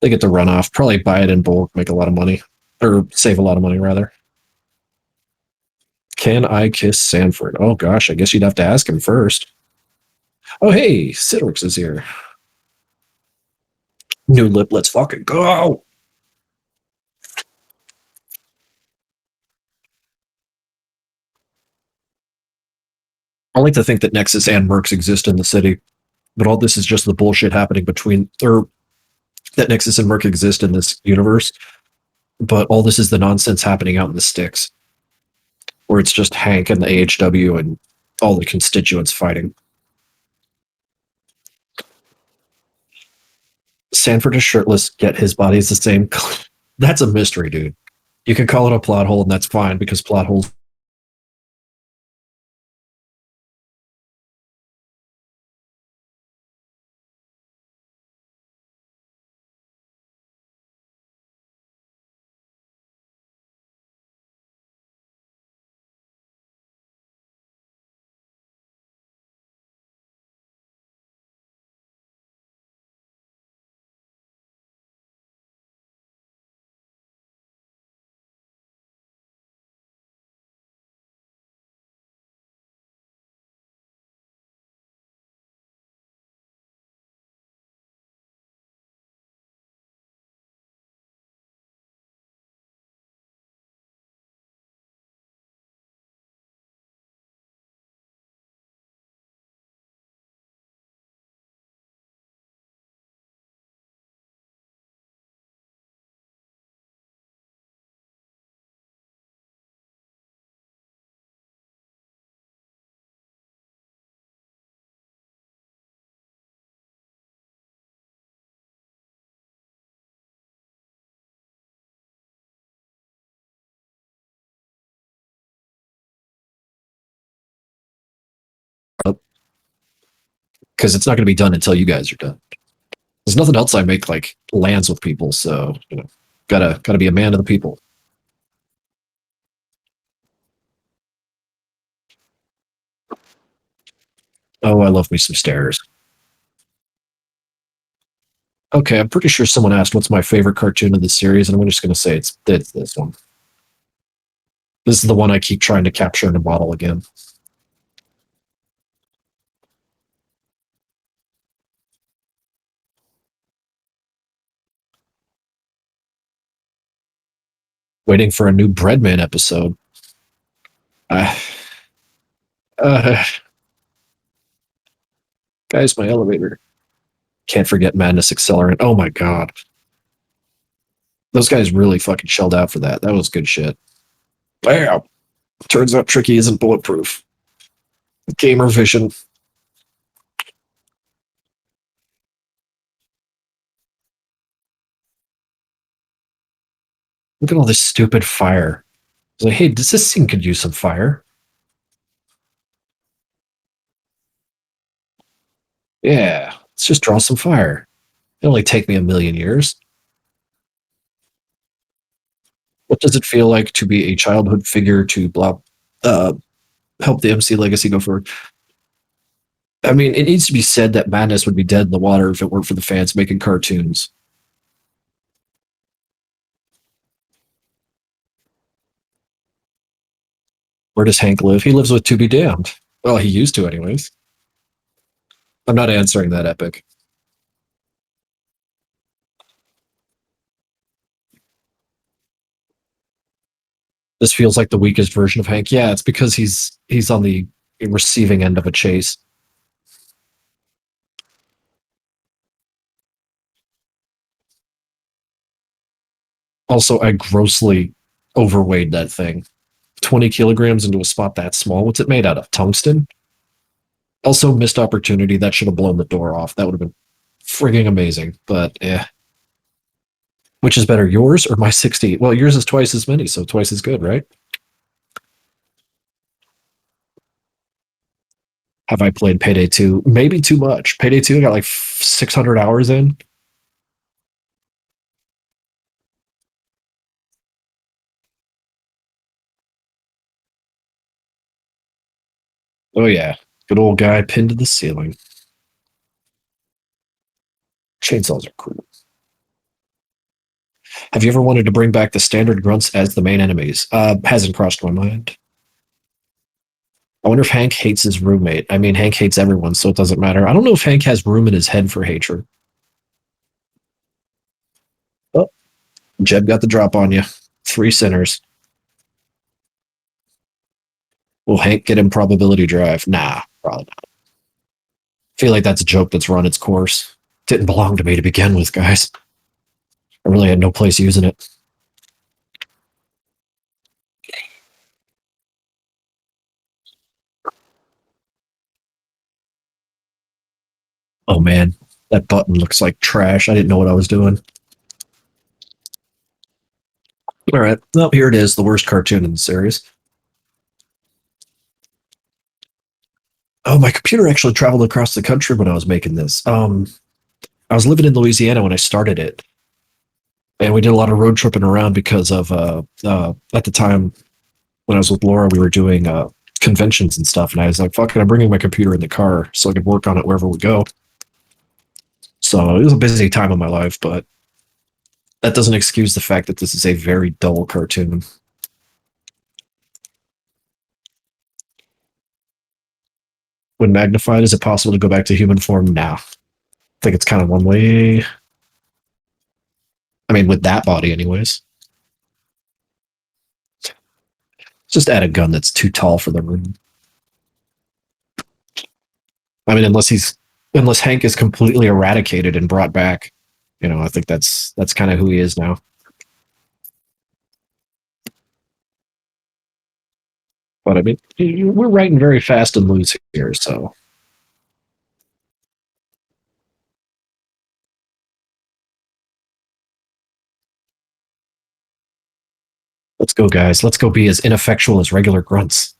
They get to run off, probably buy it in bulk, make a lot of money, or save a lot of money rather. Can I kiss Sanford? Oh gosh, I guess you'd have to ask him first. Oh hey, Sidorix is here. New lip, let's fucking go. I like to think that Nexus and Mercs exist in the city, but all this is just the bullshit happening between, or that Nexus and Merc exist in this universe, but all this is the nonsense happening out in the sticks, where it's just Hank and the AHW and all the constituents fighting. Sanford is shirtless, yet his body is the same. That's a mystery, dude. You can call it a plot hole, and that's fine because plot holes. Because it's not going to be done until you guys are done. There's nothing else I make like lands with people, so gotta be a man of the people. Oh, I love me some stairs. Okay, I'm pretty sure someone asked what's my favorite cartoon of the series, and I'm just gonna say it's this one. This is the one I keep trying to capture in a bottle again. Waiting for a new Breadman episode. Uh, uh, guys, my elevator. Can't forget Madness Accelerant. Oh my god. Those guys really fucking shelled out for that. That was good shit. Bam! Turns out Tricky isn't bulletproof. Gamer vision. Look at all this stupid fire. It's like, hey, does this scene could use some fire? Yeah, let's just draw some fire. It'll only take me a million years. What does it feel like to be a childhood figure to uh, help the MC legacy go forward? I mean, it needs to be said that Madness would be dead in the water if it weren't for the fans making cartoons. Where does Hank live? He lives with To Be Damned. Well, he used to, anyways. I'm not answering that, Epic. This feels like the weakest version of Hank. Yeah, it's because he's on the receiving end of a chase. Also, I grossly overweighed that thing. 20 kilograms into a spot that small. What's it made out of? Tungsten? Also, missed opportunity. That should have blown the door off. That would have been frigging amazing. But eh. Which is better, yours or my 60? Well, yours is twice as many, so twice as good, right? Have I played Payday 2? Maybe too much. Payday 2 got like 600 hours in. Oh, yeah. Good old guy pinned to the ceiling. Chainsaws are cool. Have you ever wanted to bring back the standard grunts as the main enemies? Hasn't crossed my mind. I wonder if Hank hates his roommate. I mean, Hank hates everyone, so it doesn't matter. I don't know if Hank has room in his head for hatred. Oh, Jeb got the drop on you. Three sinners. Will Hank get improbability drive? Nah, probably not. I feel like that's a joke that's run its course. Didn't belong to me to begin with, guys. I really had no place using it. Oh man, that button looks like trash. I didn't know what I was doing. All right, well, here it is, the worst cartoon in the series. Oh, my computer actually traveled across the country when I was making this. I was living in Louisiana when I started it, and we did a lot of road tripping around because of at the time when I was with Laura, we were doing conventions and stuff, and I was like, "Fuck it, I'm bringing my computer in the car so I could work on it wherever we go." So it was a busy time of my life, but that doesn't excuse the fact that this is a very dull cartoon. When magnified, is it possible to go back to human form now? I think it's kind of one way. I mean, with that body, anyways. Just add a gun that's too tall for the room. I mean, unless Hank is completely eradicated and brought back, I think that's kind of who he is now. But I mean, we're writing very fast and loose here, so let's go, guys. Let's go be as ineffectual as regular grunts.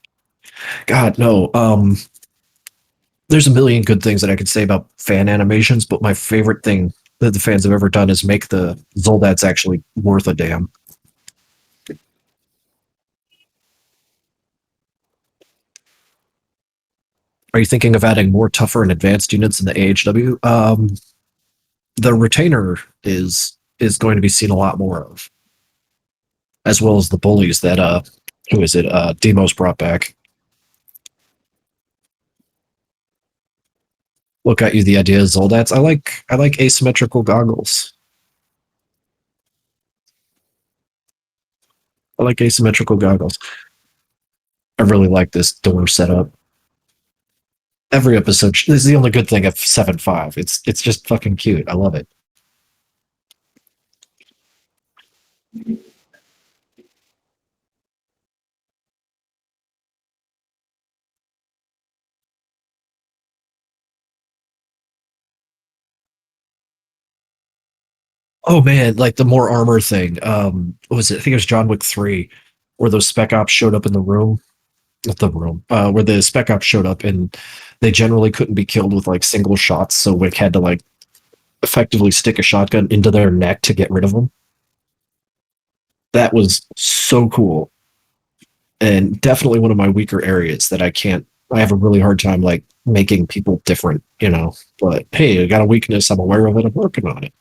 God, no. There's a million good things that I could say about fan animations, but my favorite thing that the fans have ever done is make the Zoldats actually worth a damn. Are you thinking of adding more tougher and advanced units in the AHW? The retainer is going to be seen a lot more of, as well as the bullies that who is it? Demos brought back. What got you the idea of Zoldats? I like asymmetrical goggles. I like asymmetrical goggles. I really like this door setup. Every episode, this is the only good thing of 7.5. It's just fucking cute. I love it. Oh man, like the more armor thing. What was it? I think it was John Wick 3, where those spec ops showed up in the room. Not the room. Where the spec ops showed up and they generally couldn't be killed with like single shots, so Wick had to like effectively stick a shotgun into their neck to get rid of them. That was so cool. And definitely one of my weaker areas that I have a really hard time like making people different. But hey, I got a weakness, I'm aware of it, I'm working on it.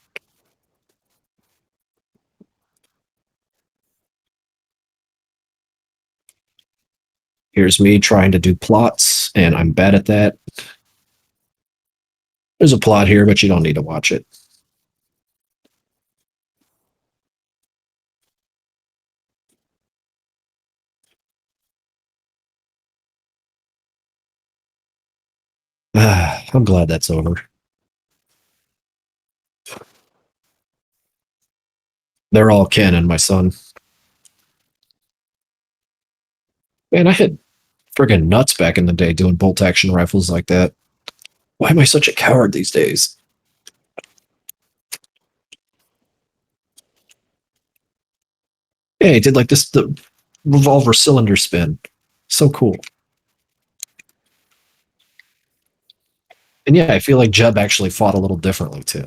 Here's me trying to do plots, and I'm bad at that. There's a plot here, but you don't need to watch it. I'm glad that's over. They're all canon, my son. Man, I had friggin' nuts back in the day doing bolt action rifles like that. Why am I such a coward these days? Yeah, he did like the revolver cylinder spin. So cool. And yeah, I feel like Jeb actually fought a little differently too.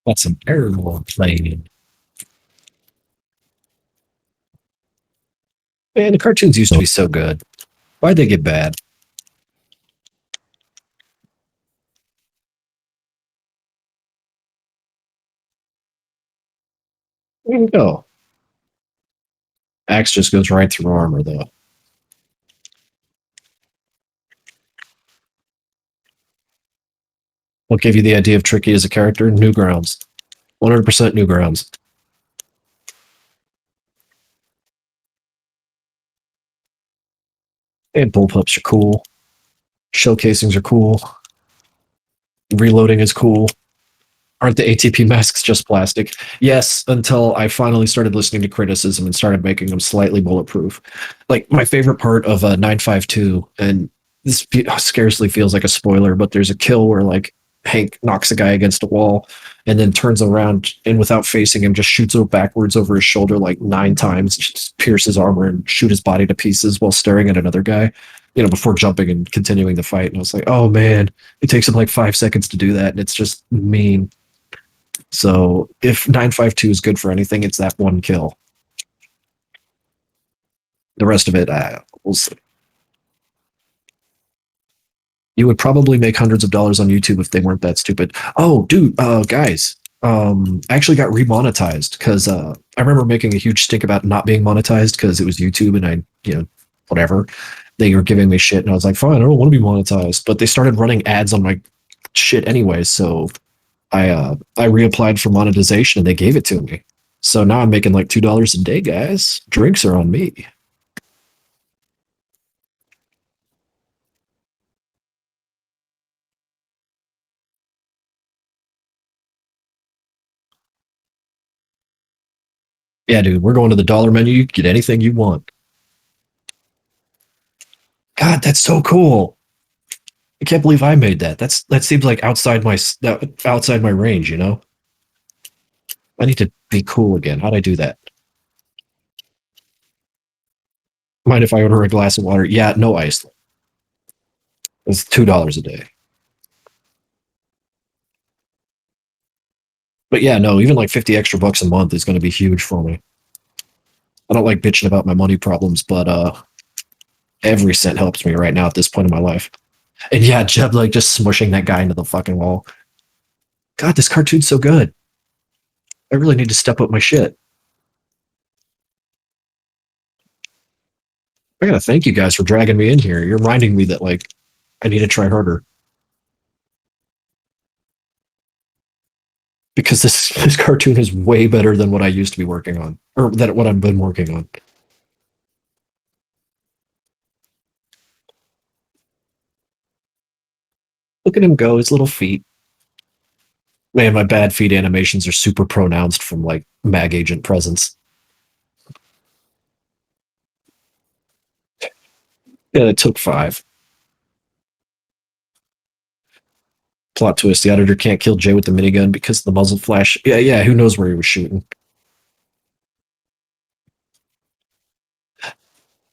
That's some airborne playing. Man, the cartoons used to be so good. Why'd they get bad? There you go. Axe just goes right through armor, though. What gave you the idea of Tricky as a character? Newgrounds. 100% Newgrounds. And bullpups are cool. Shell casings are cool. Reloading is cool. Aren't the ATP masks just plastic? Yes, until I finally started listening to criticism and started making them slightly bulletproof. Like my favorite part of 952, and this scarcely feels like a spoiler, but there's a kill where like Hank knocks a guy against a wall and then turns around and without facing him just shoots it backwards over his shoulder like 9 times, just pierce his armor and shoot his body to pieces while staring at another guy, before jumping and continuing the fight. And I was like, oh man, it takes him like 5 seconds to do that, and it's just mean. So if 952 is good for anything, it's that one kill. The rest of it, we'll see. You would probably make hundreds of dollars on YouTube if they weren't that stupid. Oh, dude, guys, I actually got remonetized because I remember making a huge stink about not being monetized because it was YouTube and whatever. They were giving me shit, and I was like, fine, I don't want to be monetized. But they started running ads on my shit anyway, so I reapplied for monetization and they gave it to me. So now I'm making like $2 a day, guys. Drinks are on me. Yeah, dude, we're going to the dollar menu. You can get anything you want. God, that's so cool. I can't believe I made that. That seems like outside my range, you know? I need to be cool again. How'd I do that? Mind if I order a glass of water? Yeah, no ice. It's $2 a day. But yeah, no, even like 50 extra bucks a month is going to be huge for me. I don't like bitching about my money problems, but every cent helps me right now at this point in my life. And yeah, Jeb like just smushing that guy into the fucking wall. God, this cartoon's so good. I really need to step up my shit. I gotta thank you guys for dragging me in here. You're reminding me that like I need to try harder because this cartoon is way better than what I used to be working on, or that what I've been working on. Look at him go, his little feet. Man, my bad feet animations are super pronounced from like mag agent presence. Yeah, it took 5. Plot twist: the editor can't kill Jay with the minigun because of the muzzle flash. Yeah, yeah. Who knows where he was shooting?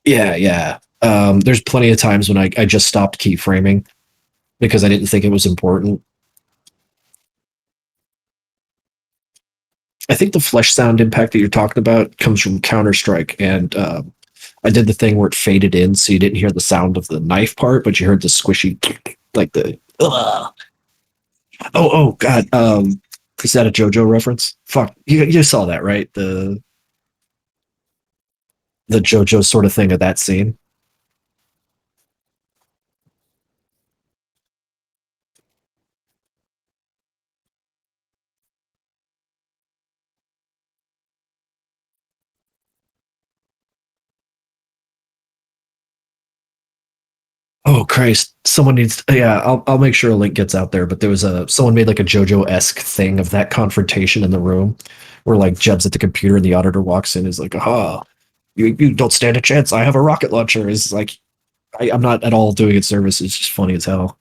Yeah, yeah. There's plenty of times when I just stopped keyframing because I didn't think it was important. I think the flesh sound impact that you're talking about comes from Counter Strike, and I did the thing where it faded in, so you didn't hear the sound of the knife part, but you heard the squishy, like the. Ugh. Oh, God. Is that a JoJo reference? Fuck, you saw that, right? The JoJo sort of thing of that scene. Oh Christ! Someone needs. Yeah, I'll make sure a link gets out there. But there was someone made like a JoJo esque thing of that confrontation in the room, where like Jeb's at the computer and the auditor walks in, is like, "Aha, you don't stand a chance. I have a rocket launcher." Is like, I'm not at all doing it service. It's just funny as hell.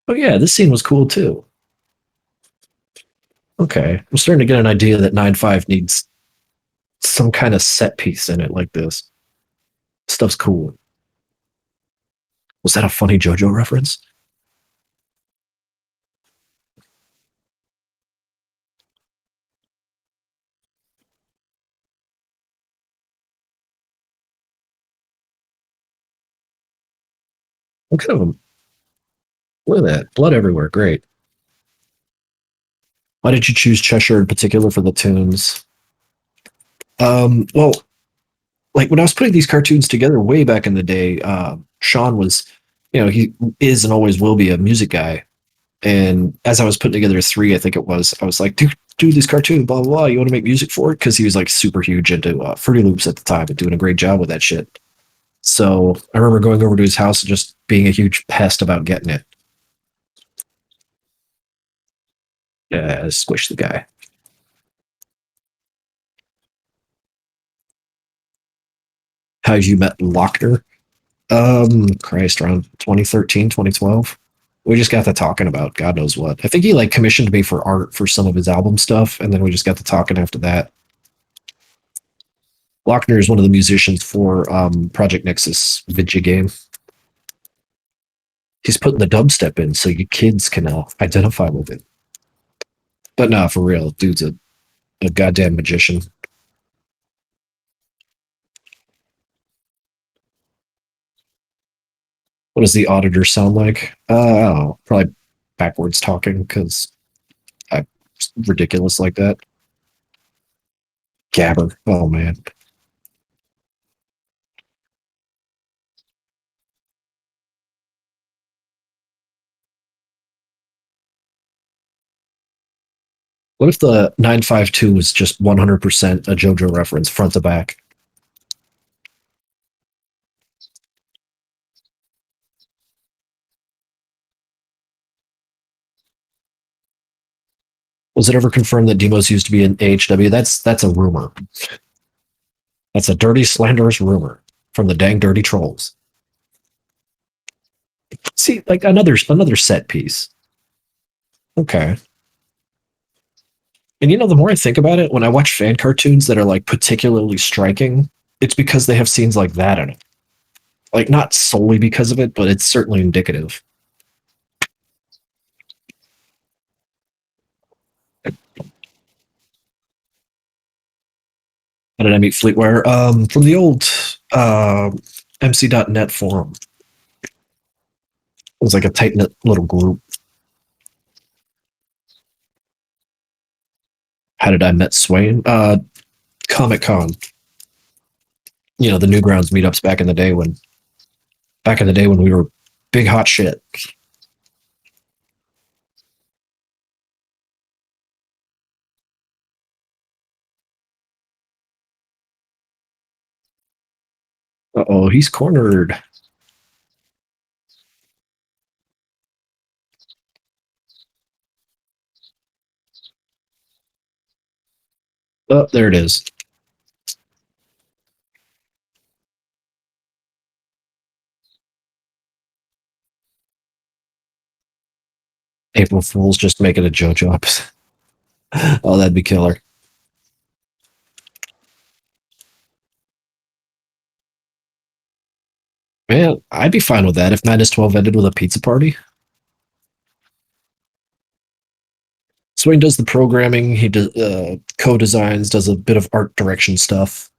Oh yeah, this scene was cool too. Okay, I'm starting to get an idea that 9.5 needs some kind of set piece in it like this. Stuff's cool. Was that a funny JoJo reference? What kind of a, look at that. Blood everywhere. Great. Why did you choose Cheshire in particular for the tunes? Well, like when I was putting these cartoons together way back in the day, Sean was, he is and always will be a music guy. And as I was putting together three, I think it was, I was like, dude, do this cartoon, blah, blah, blah. You want to make music for it? Because he was like super huge into Fruity Loops at the time and doing a great job with that shit. So I remember going over to his house and just being a huge pest about getting it. Yeah, squish the guy. How you met Lochner? Christ, around 2013, 2012. We just got to talking about God knows what. I think he like commissioned me for art for some of his album stuff, and then we just got to talking after that. Lochner is one of the musicians for Project Nexus video game. He's putting the dubstep in so you kids can identify with it. But nah, for real, dude's a goddamn magician. What does the auditor sound like? I don't know, probably backwards talking because I'm ridiculous like that. Gabber. Oh man. What if the 952 was just 100% a JoJo reference front to back? Was it ever confirmed that Demos used to be in AHW? That's a rumor. That's a dirty, slanderous rumor from the dang dirty trolls. See, like another set piece. Okay. And the more I think about it, when I watch fan cartoons that are like particularly striking, it's because they have scenes like that in it. Like not solely because of it, but it's certainly indicative. How did I meet Fleetware? From the old MC.net forum. It was like a tight knit little group. How did I met Swain? Comic Con. The Newgrounds meetups back in the day when we were big hot shit. Uh-oh, he's cornered. Oh, there it is. April Fool's just making a JoJo episode. Oh, that'd be killer. Man, I'd be fine with that if Madness 12 ended with a pizza party. Swain does the programming, he does co-designs, does a bit of art direction stuff.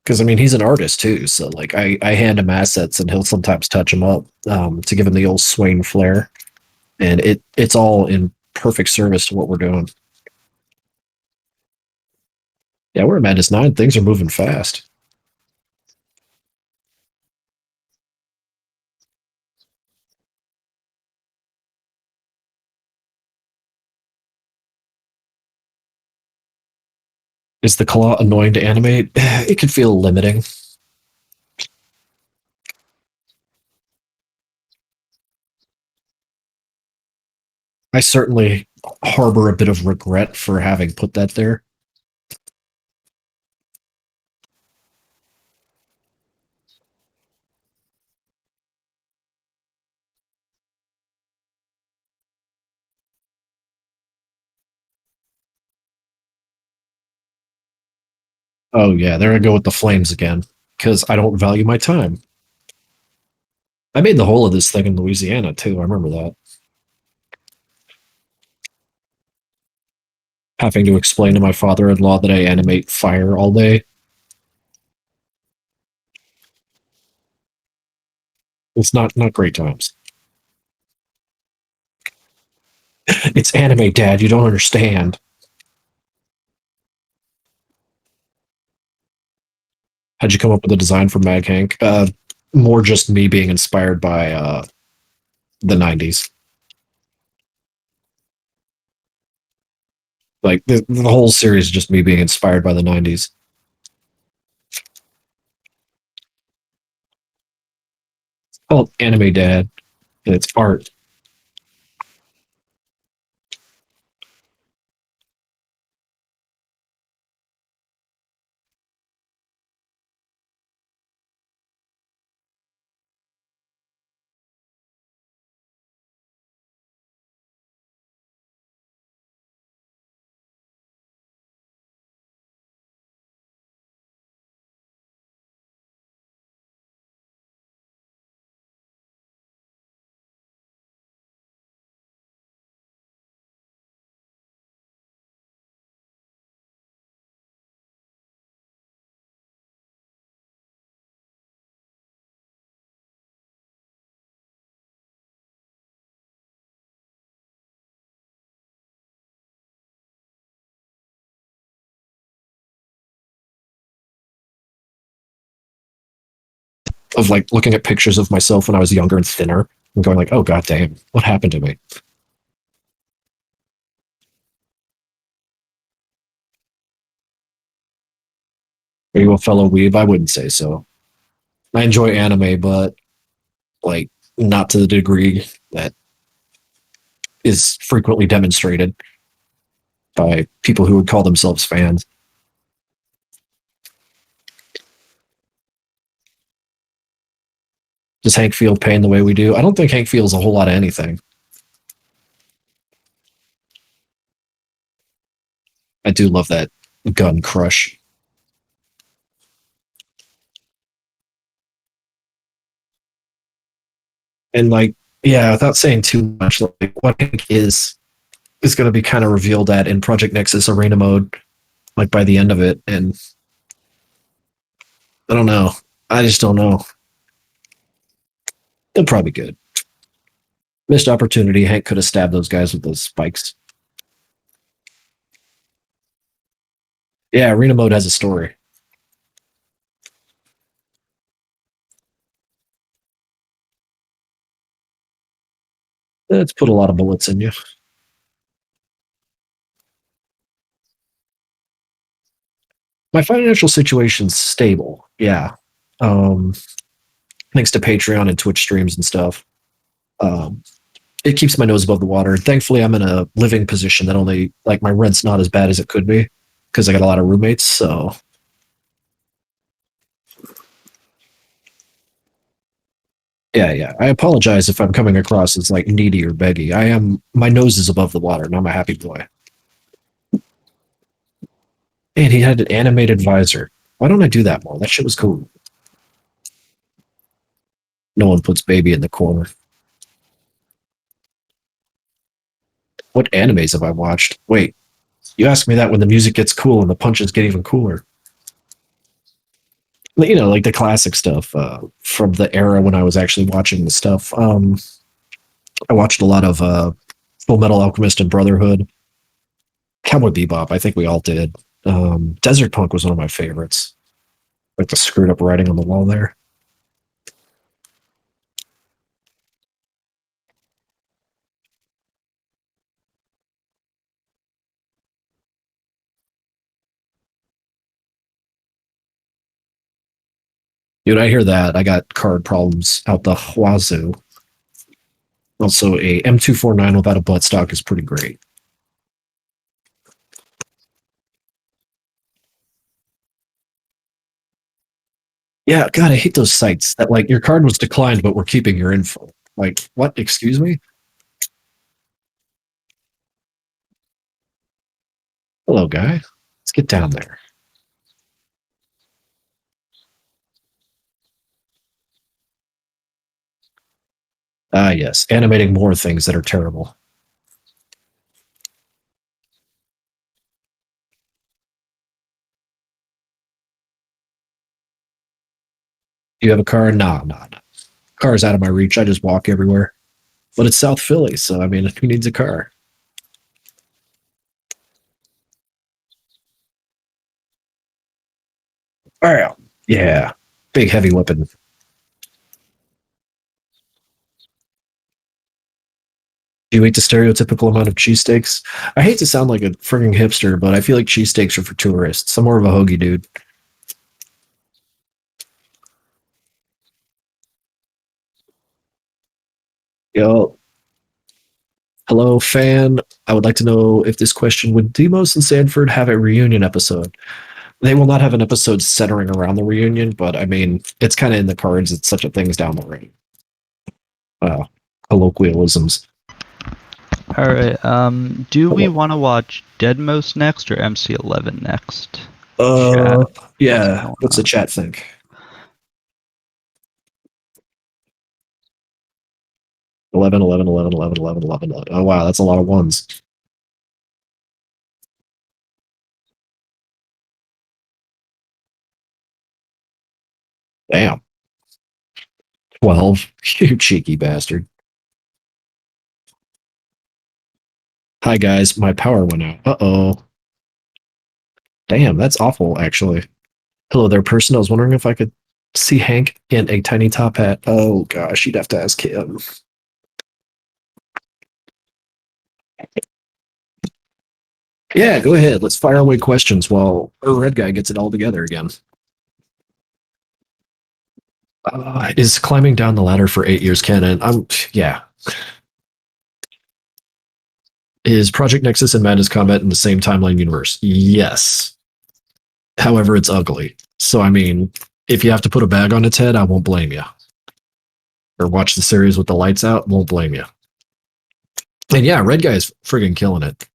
Because I mean, he's an artist too, so like I hand him assets and he'll sometimes touch them up to give him the old Swain flair, and it's all in perfect service to what we're doing. Yeah, we're at Madness 9. Things are moving fast. Is the claw annoying to animate? It can feel limiting. I certainly harbor a bit of regret for having put that there. Oh yeah, there I go with the flames again. Because I don't value my time. I made the whole of this thing in Louisiana too. I remember that. Having to explain to my father-in-law that I animate fire all day. It's not great times. It's anime, Dad. You don't understand. How'd you come up with the design for Mag Hank? More just me being inspired by the '90s. Like the whole series is just me being inspired by the '90s. Oh, anime, Dad. And it's art. Of like looking at pictures of myself when I was younger and thinner and going like, oh god damn, what happened to me? Are you a fellow weeb? I wouldn't say so. I enjoy anime, but like not to the degree that is frequently demonstrated by people who would call themselves fans. Does Hank feel pain the way we do? I don't think Hank feels a whole lot of anything. I do love that gun crush. And like, yeah, without saying too much, like what Hank is going to be kind of revealed at in Project Nexus Arena mode, like by the end of it. And I don't know. I just don't know. They'll probably be good. Missed opportunity. Hank could have stabbed those guys with those spikes. Yeah, Arena mode has a story. It's put a lot of bullets in you. My financial situation's stable. Yeah. Um, Thanks to Patreon and Twitch streams and stuff. Um, it keeps my nose above the water. Thankfully, I'm in a living position that only like my rent's not as bad as it could be because I got a lot of roommates. So yeah, yeah. I apologize if I'm coming across as like needy or beggy. I am. My nose is above the water, and I'm a happy boy. And he had an animated visor. Why don't I do that more? That shit was cool. No one puts baby in the corner. What animes have I watched? Wait, you ask me that when the music gets cool and the punches get even cooler. You know, like the classic stuff from the era when I was actually watching the stuff. I watched a lot of Full Metal Alchemist and Brotherhood, Cowboy Bebop. I think we all did. Desert Punk was one of my favorites. Like the screwed up writing on the wall there. Dude, I hear that. I got card problems out the wazoo. Also, a M249 without a buttstock is pretty great. Yeah, God, I hate those sites that like your card was declined, but we're keeping your info. Like, what? Excuse me? Hello, guy. Let's get down there. Ah, yes. Animating more things that are terrible. You have a car? Nah, nah, nah. Car's out of my reach. I just walk everywhere. But it's South Philly, so I mean, who needs a car? All right. Yeah. Big heavy weapon. Do you eat the stereotypical amount of cheesesteaks? I hate to sound like a frigging hipster, but I feel like cheesesteaks are for tourists. I'm more of a hoagie dude. Yo, hello, fan. I would like to know if this question would Demos and Sanford have a reunion episode? They will not have an episode centering around the reunion, but I mean, it's kind of in the cards. It's such a thing's down the road. Uh, colloquialisms. All right. Do we Hello. want to watch Deadmau5 next or MC11 next? Uh, Chat. What's yeah. going What's the on? chat think? 11, 11, 11, 11, 11, 11, 11. Oh, wow. That's a lot of ones. Damn. 12. You cheeky bastard. Hi, guys. My power went out. Uh-oh. Damn, that's awful, actually. Hello there, person. I was wondering if I could see Hank in a tiny top hat. Oh, gosh. You'd have to ask him. Yeah, go ahead. Let's fire away questions while our red guy gets it all together again. Is climbing down the ladder for 8 years canon? Yeah. Is Project Nexus and Madness Combat in the same timeline universe? Yes. However, it's ugly. So, I mean, if you have to put a bag on its head, I won't blame you. Or watch the series with the lights out, won't blame you. And yeah, Red Guy's friggin' killing it.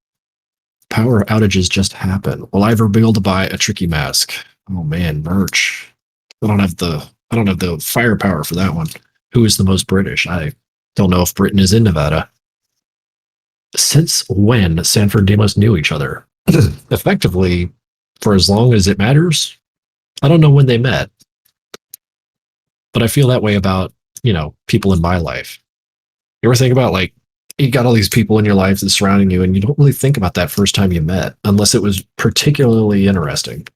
Power outages just happen. Will I ever be able to buy a tricky mask? Oh man, merch. I don't have the firepower for that one. Who is the most British? I don't know if Britain is in Nevada. Since when Sanford and Demos knew each other? Effectively, for as long as it matters. I don't know when they met, but I feel that way about, people in my life. You ever think about like you got all these people in your life that's surrounding you, and you don't really think about that first time you met unless it was particularly interesting.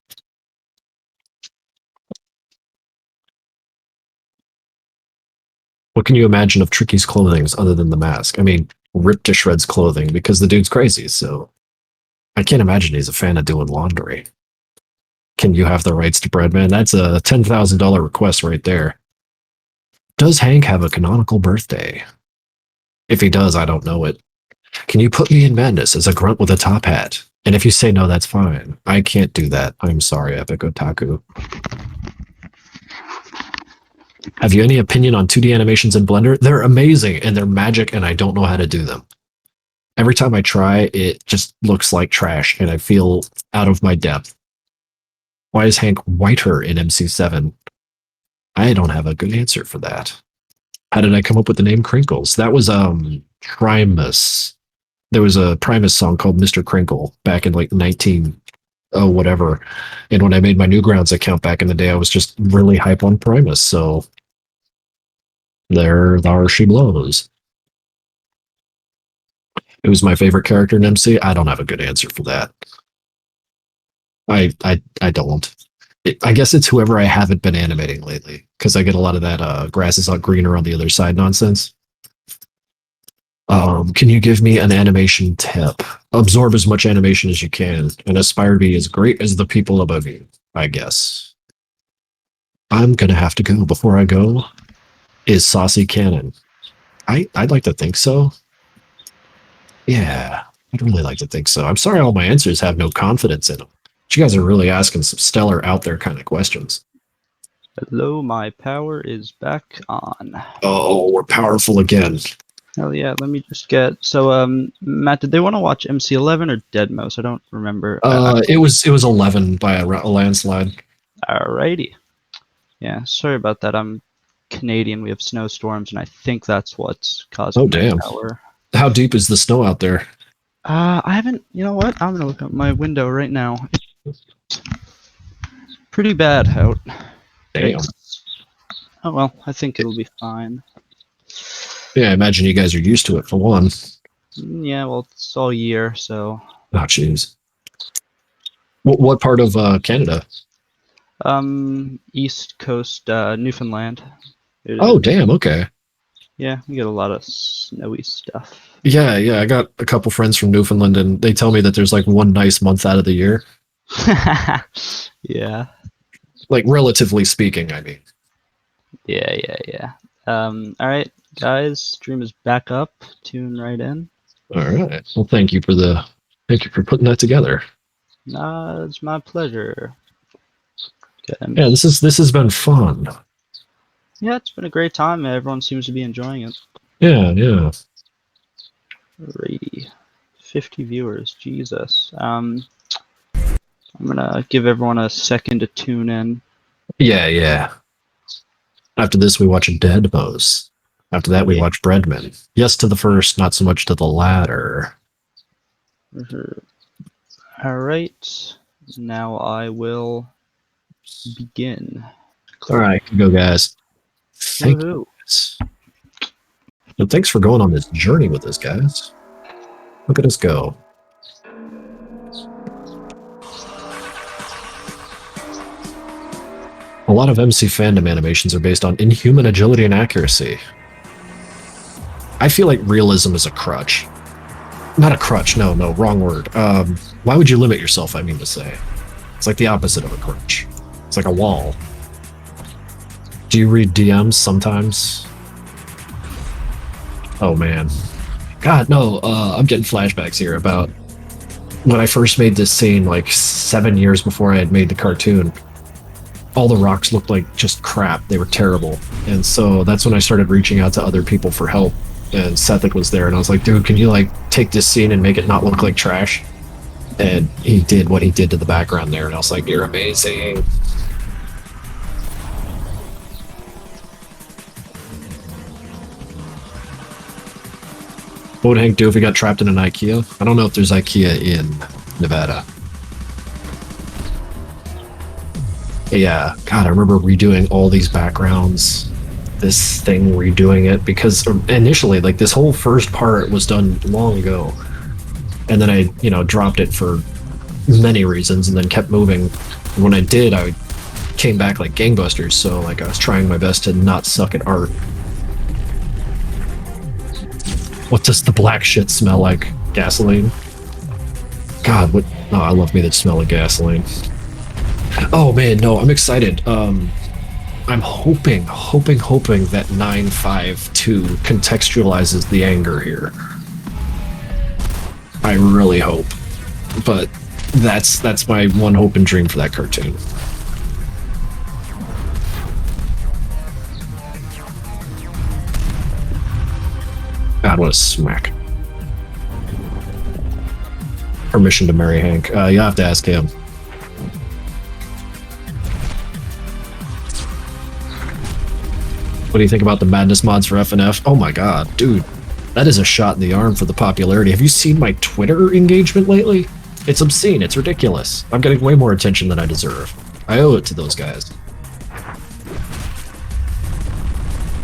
What can you imagine of Tricky's clothing other than the mask? I mean, ripped to shreds clothing because the dude's crazy. So I can't imagine he's a fan of doing laundry. Can you have the rights to bread, man? That's a $10,000 request right there. Does Hank have a canonical birthday? If he does, I don't know it. Can you put me in madness as a grunt with a top hat? And if you say no, that's fine. I can't do that. I'm sorry, Epic Otaku. Have you any opinion on 2D animations in Blender? They're amazing and they're magic, and I don't know how to do them. Every time I try, it just looks like trash, and I feel out of my depth. Why is Hank whiter in MC7? I don't have a good answer for that. How did I come up with the name Krinkels? That was Primus. There was a Primus song called Mr. Krinkle back in like 19 oh whatever. And when I made my Newgrounds account back in the day, I was just really hype on Primus. So there she blows. Who's my favorite character in MC? I don't have a good answer for that. I don't. I guess it's whoever I haven't been animating lately because I get a lot of that grass is not greener on the other side nonsense. Can you give me an animation tip? Absorb as much animation as you can and aspire to be as great as the people above you, I guess. I'm gonna have to go. Before I go, is Saucy canon? I'd like to think so. Yeah, I'd really like to think so. I'm sorry all my answers have no confidence in them. But you guys are really asking some stellar out there kind of questions. Hello, my power is back on. Oh, we're powerful again. Hell yeah, let me just get Matt, did they want to watch MC11 or Deadmau5? I don't remember. It was 11 by a landslide. Alrighty. Yeah, sorry about that. I'm Canadian. We have snowstorms, and I think that's what's causing Oh damn! power. How deep is the snow out there? I haven't. You know what? I'm gonna look up my window right now. It's pretty bad out. Damn. Oh well, I think it'll be fine. Yeah, I imagine you guys are used to it for one. Yeah, well, it's all year, so. Oh, jeez. What part of Canada? East Coast, Newfoundland. Oh, damn. Okay. Yeah, we get a lot of snowy stuff. Yeah. I got a couple friends from Newfoundland, and they tell me that there's like one nice month out of the year. Yeah. Like, relatively speaking, I mean. Yeah. All right, guys, stream is back up. Tune right in. All right. Well, thank you for putting that together. Nah, it's my pleasure. Okay, Yeah, this has been fun. yeah, it's been a great time. Everyone seems to be enjoying it. Yeah. Alrighty. 50 viewers, Jesus. I'm gonna give everyone a second to tune in. Yeah. After this, we watch Dead Mouse. After that, we Yeah. watch Breadman. Yes to the first, not so much to the latter. Alright, now I will begin. All right, go guys. Thank you. And thanks for going on this journey with us, guys. Look at us go. A lot of MC fandom animations are based on inhuman agility and accuracy. I feel like realism is a crutch. Not a crutch, no, wrong word. Why would you limit yourself, I mean to say? It's like the opposite of a crutch. It's like a wall. Do you read DMs sometimes? Oh man. God, no, I'm getting flashbacks here about when I first made this scene like 7 years before I had made the cartoon. All the rocks looked like just crap. They were terrible. And so that's when I started reaching out to other people for help. And Sethic was there, and I was like, dude, can you like take this scene and make it not look like trash? And he did what he did to the background there, and I was like, you're amazing. What would Hank do if he got trapped in an IKEA? I don't know if there's IKEA in Nevada. Yeah, God, I remember redoing all these backgrounds, this thing, redoing it, because initially, like, this whole first part was done long ago. And then I, dropped it for many reasons and then kept moving. And when I did, I came back like gangbusters, so, like, I was trying my best to not suck at art. What does the black shit smell like? Gasoline? God, what? Oh, I love me that smell of gasoline. Oh man, no, I'm excited. I'm hoping that 952 contextualizes the anger here. I really hope. But that's my one hope and dream for that cartoon. God, what a smack. Permission to marry Hank. You'll have to ask him. What do you think about the Madness mods for FNF? Oh my god, dude. That is a shot in the arm for the popularity. Have you seen my Twitter engagement lately? It's obscene. It's ridiculous. I'm getting way more attention than I deserve. I owe it to those guys.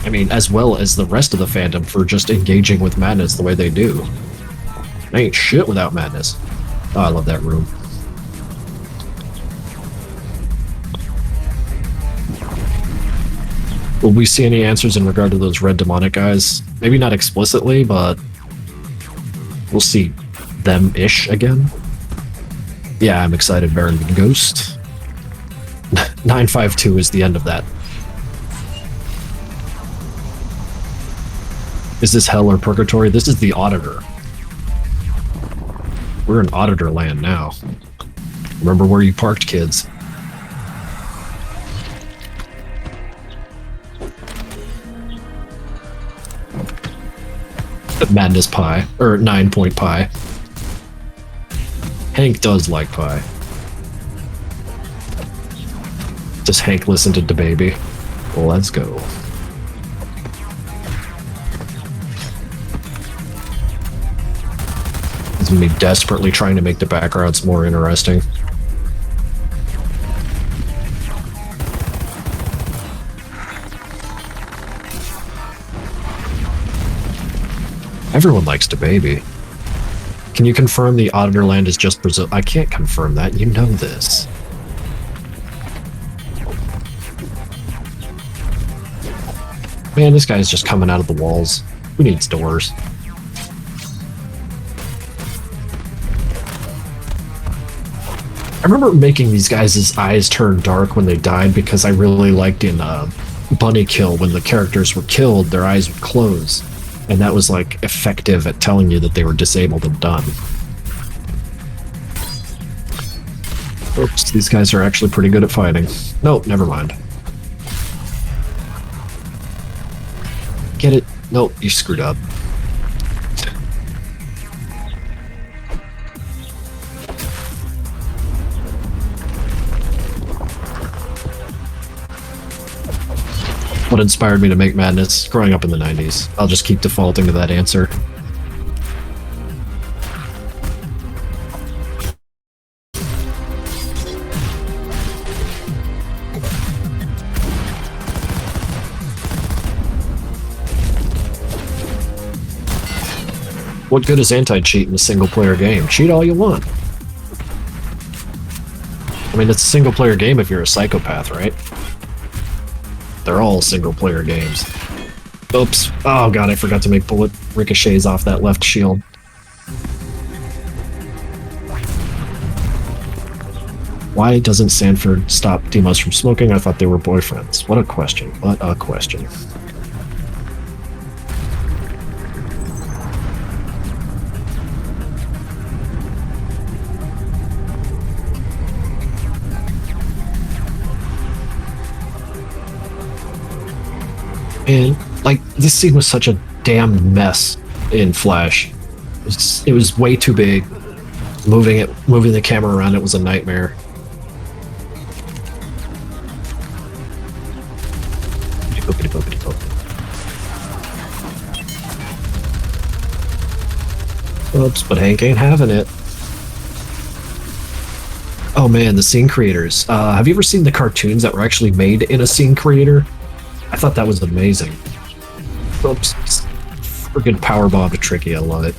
I mean, as well as the rest of the fandom for just engaging with Madness the way they do. I ain't shit without Madness. Oh, I love that room. Will we see any answers in regard to those red demonic guys? Maybe not explicitly, but we'll see them-ish again. Yeah, I'm excited, Baron Ghost. 952 is the end of that. Is this hell or purgatory? This is the Auditor. We're in Auditor land now. Remember where you parked, kids. Madness pie, or 9-point pie. Hank does like pie. Does Hank listen to DaBaby? Well, let's go. It's me desperately trying to make the backgrounds more interesting. Everyone likes DaBaby. Can you confirm the Auditor land is just Brazil? I can't confirm that. You know this. Man, this guy's just coming out of the walls. Who needs doors? I remember making these guys' eyes turn dark when they died because I really liked in Bunny Kill, when the characters were killed, their eyes would close. And that was like effective at telling you that they were disabled and done. Oops, these guys are actually pretty good at fighting. Nope, never mind. Get it? Nope, you screwed up. What inspired me to make Madness? Growing up in the 90s. I'll just keep defaulting to that answer. What good is anti-cheat in a single-player game? Cheat all you want. I mean, it's a single-player game if you're a psychopath, right? They're all single-player games. Oops. Oh god, I forgot to make bullet ricochets off that left shield. Why doesn't Sanford stop Demos from smoking? I thought they were boyfriends. What a question. What a question. And like, this scene was such a damn mess in Flash. It was way too big. Moving the camera around it was a nightmare. Oops, but Hank ain't having it. Oh man, the scene creators. Have you ever seen the cartoons that were actually made in a scene creator? I thought that was amazing. Oops. Friggin' powerbomb to Tricky, I love it.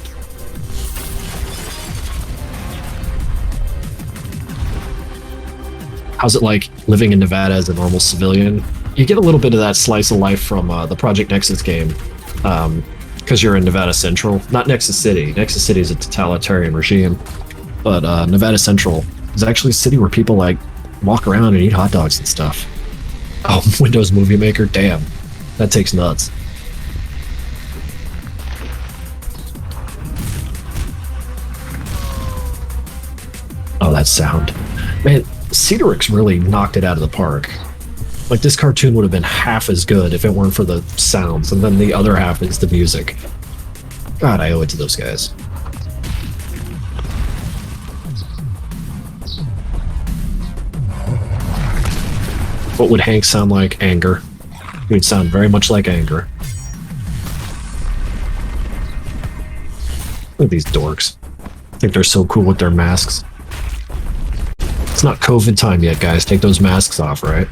How's it like living in Nevada as a normal civilian? You get a little bit of that slice of life from the Project Nexus game, because you're in Nevada Central. Not Nexus City. Nexus City is a totalitarian regime, but Nevada Central is actually a city where people like walk around and eat hot dogs and stuff. Oh, Windows Movie Maker, damn. That takes nuts. Oh, that sound. Man, Cedric's really knocked it out of the park. Like, this cartoon would have been half as good if it weren't for the sounds, and then the other half is the music. God, I owe it to those guys. What would Hank sound like? Anger. He would sound very much like anger. Look at these dorks. I think they're so cool with their masks. It's not COVID time yet, guys. Take those masks off, right?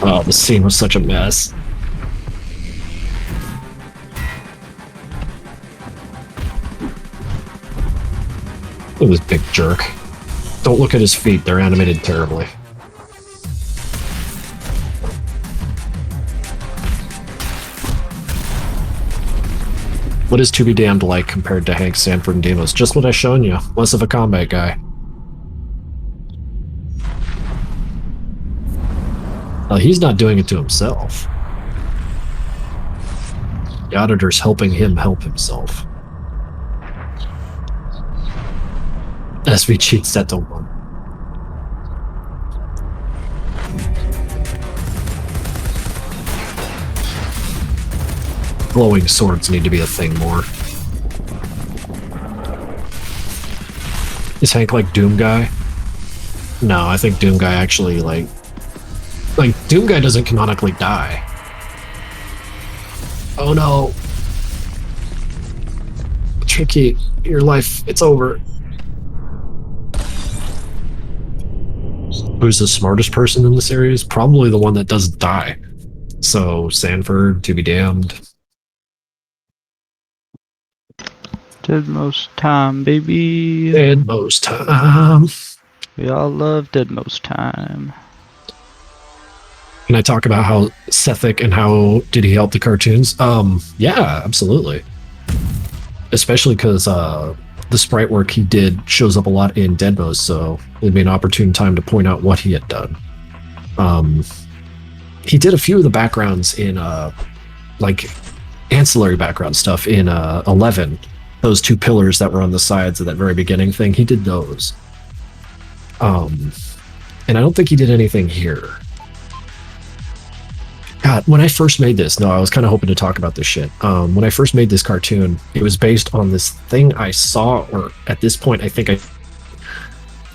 Oh, the scene was such a mess. Look at this big jerk. Don't look at his feet, they're animated terribly. What is To Be Damned like compared to Hank, Sanford, and Demos? Just what I've shown you. Less of a combat guy. He's not doing it to himself. The auditor's helping him help himself. SV cheat set to 1. Glowing swords need to be a thing more. Is Hank like Doom Guy? No, I think Doom Guy actually like Doom Guy doesn't canonically die. Oh no. Tricky, your life, it's over. Who's the smartest person in the series? Probably the one that doesn't die. So, Sanford, To Be Damned. Deadmost time, baby. Dead most time. We all love Deadmost time. Can I talk about how Sethic and how did he help the cartoons? Yeah, absolutely. Especially because the sprite work he did shows up a lot in Deadmost, so it'd be an opportune time to point out what he had done. He did a few of the backgrounds in like ancillary background stuff in 11. Those two pillars that were on the sides of that very beginning thing, he did those. And I don't think he did anything here. God, when I first made this, no, I was kind of hoping to talk about this shit. When I first made this cartoon, it was based on this thing I saw, or at this point, I think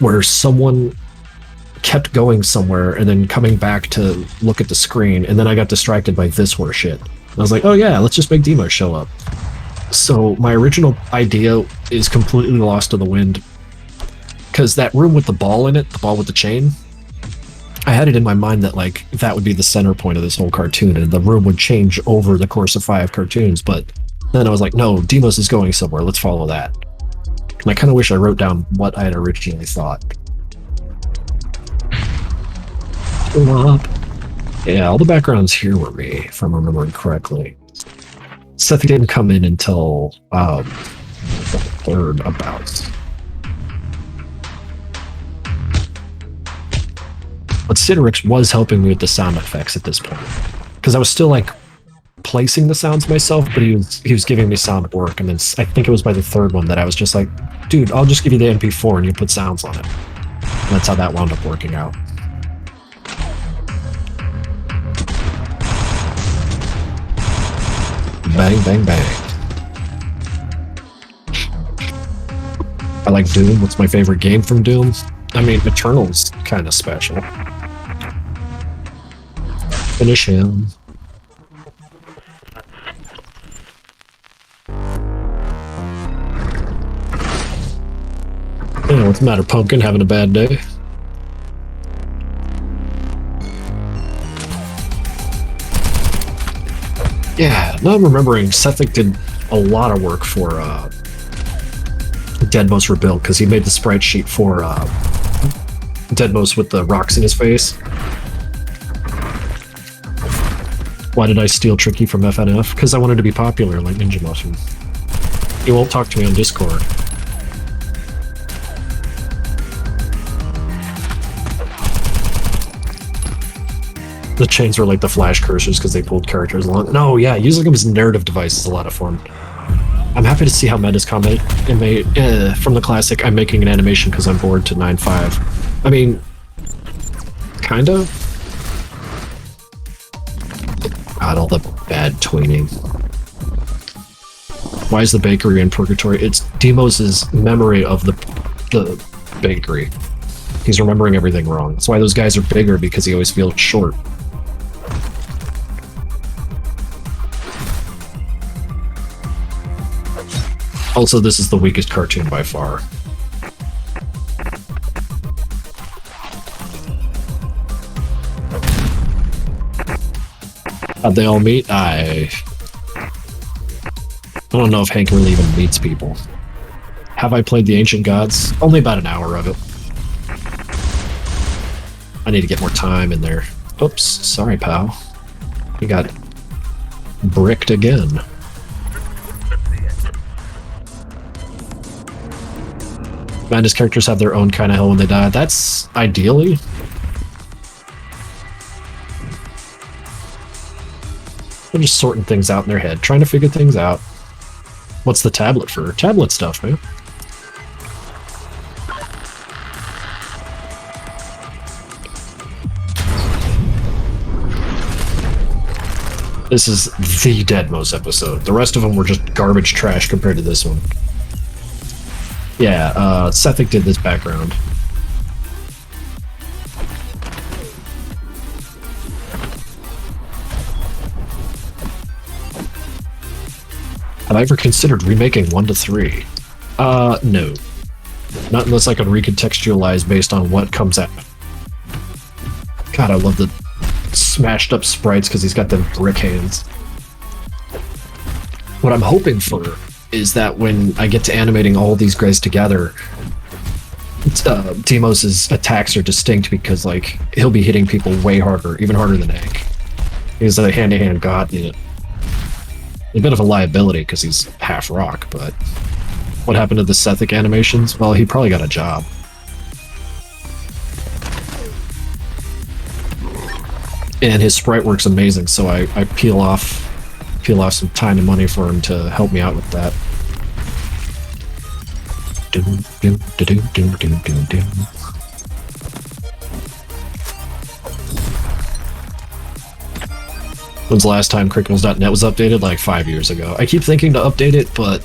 where someone kept going somewhere and then coming back to look at the screen, and then I got distracted by this horse shit. I was like, oh yeah, let's just make Demo show up. So my original idea is completely lost to the wind, because that room with the ball in it, the ball with the chain, I had it in my mind that like that would be the center point of this whole cartoon, and the room would change over the course of 5 cartoons. But then I was like, no, Demos is going somewhere. Let's follow that. And I kind of wish I wrote down what I had originally thought. Yeah, all the backgrounds here were me, if I'm remembering correctly. Seth didn't come in until the third about. But Citrix was helping me with the sound effects at this point, because I was still like placing the sounds myself, but he was giving me sound work, and then I think it was by the third one that I was just like, dude, I'll just give you the MP4 and you put sounds on it. And that's how that wound up working out. Bang, bang, bang. I like Doom. What's my favorite game from Doom? I mean, Eternal's kind of special. Finish him. Yeah, what's the matter, Pumpkin? Having a bad day? Yeah, now I'm remembering Sethic did a lot of work for Deadmost Rebuilt, because he made the sprite sheet for Deadmost with the rocks in his face. Why did I steal Tricky from FNF? Because I wanted to be popular like Ninja Mushroom. He won't talk to me on Discord. The chains were like the flash cursors because they pulled characters along. No, yeah, using them as a narrative device is a lot of fun. I'm happy to see how Meta's comment from the classic, I'm making an animation because I'm bored to 9.5. I mean, kind of. God, all the bad tweening. Why is the bakery in purgatory? It's Demos' memory of the bakery. He's remembering everything wrong. That's why those guys are bigger, because he always feels short. Also, this is the weakest cartoon by far. How'd they all meet? I don't know if Hank really even meets people. Have I played the Ancient Gods? Only about an hour of it. I need to get more time in there. Oops, sorry, pal. You got bricked again. Madness characters have their own kind of hell when they die. That's ideally. They're just sorting things out in their head, trying to figure things out. What's the tablet for? Tablet stuff, man. This is the Deadmost episode. The rest of them were just garbage trash compared to this one. Yeah, Sethic did this background. Have I ever considered remaking 1 to 3? No. Not unless I can recontextualize based on what comes out. God, I love the smashed up sprites because he's got them brick hands. What I'm hoping for is that when I get to animating all these guys together, Deimos' attacks are distinct because like he'll be hitting people way harder, even harder than Hank. He's a hand-to-hand god. A bit of a liability because he's half rock, but what happened to the Sethic animations? Well, he probably got a job. And his sprite work's amazing, so I peel off some time and money for him to help me out with that. When's the last time Krinkels.net was updated? Like 5 years ago. I keep thinking to update it, but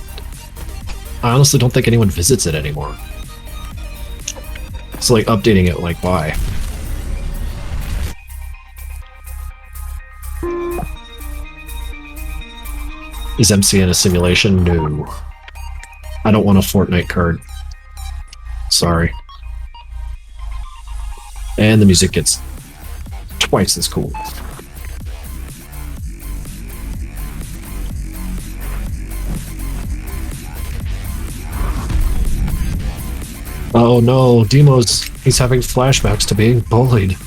I honestly don't think anyone visits it anymore. So like updating it, like why? Is MC in a simulation? No. I don't want a Fortnite card. Sorry. And the music gets twice as cool. Oh no, Deimos, he's having flashbacks to being bullied.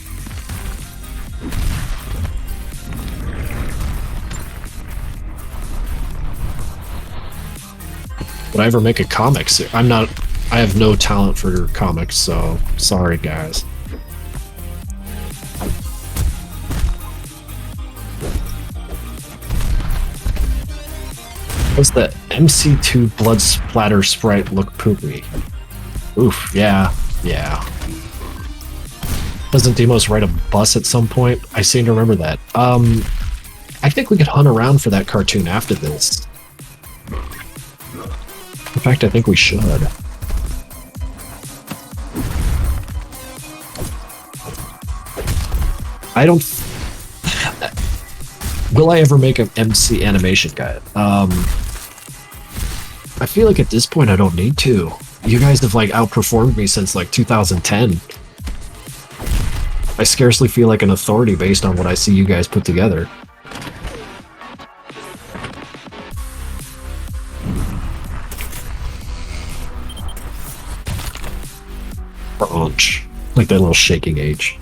Would I ever make a comic? I have no talent for comics, so sorry guys. What's the MC2 blood splatter sprite look poopy? Oof, yeah. Doesn't Deimos ride a bus at some point? I seem to remember that. I think we could hunt around for that cartoon after this. In fact, I think we should. I don't... Will I ever make an MC animation guide? I feel like at this point I don't need to. You guys have like outperformed me since like 2010. I scarcely feel like an authority based on what I see you guys put together. Brunch. Like that little shaking H.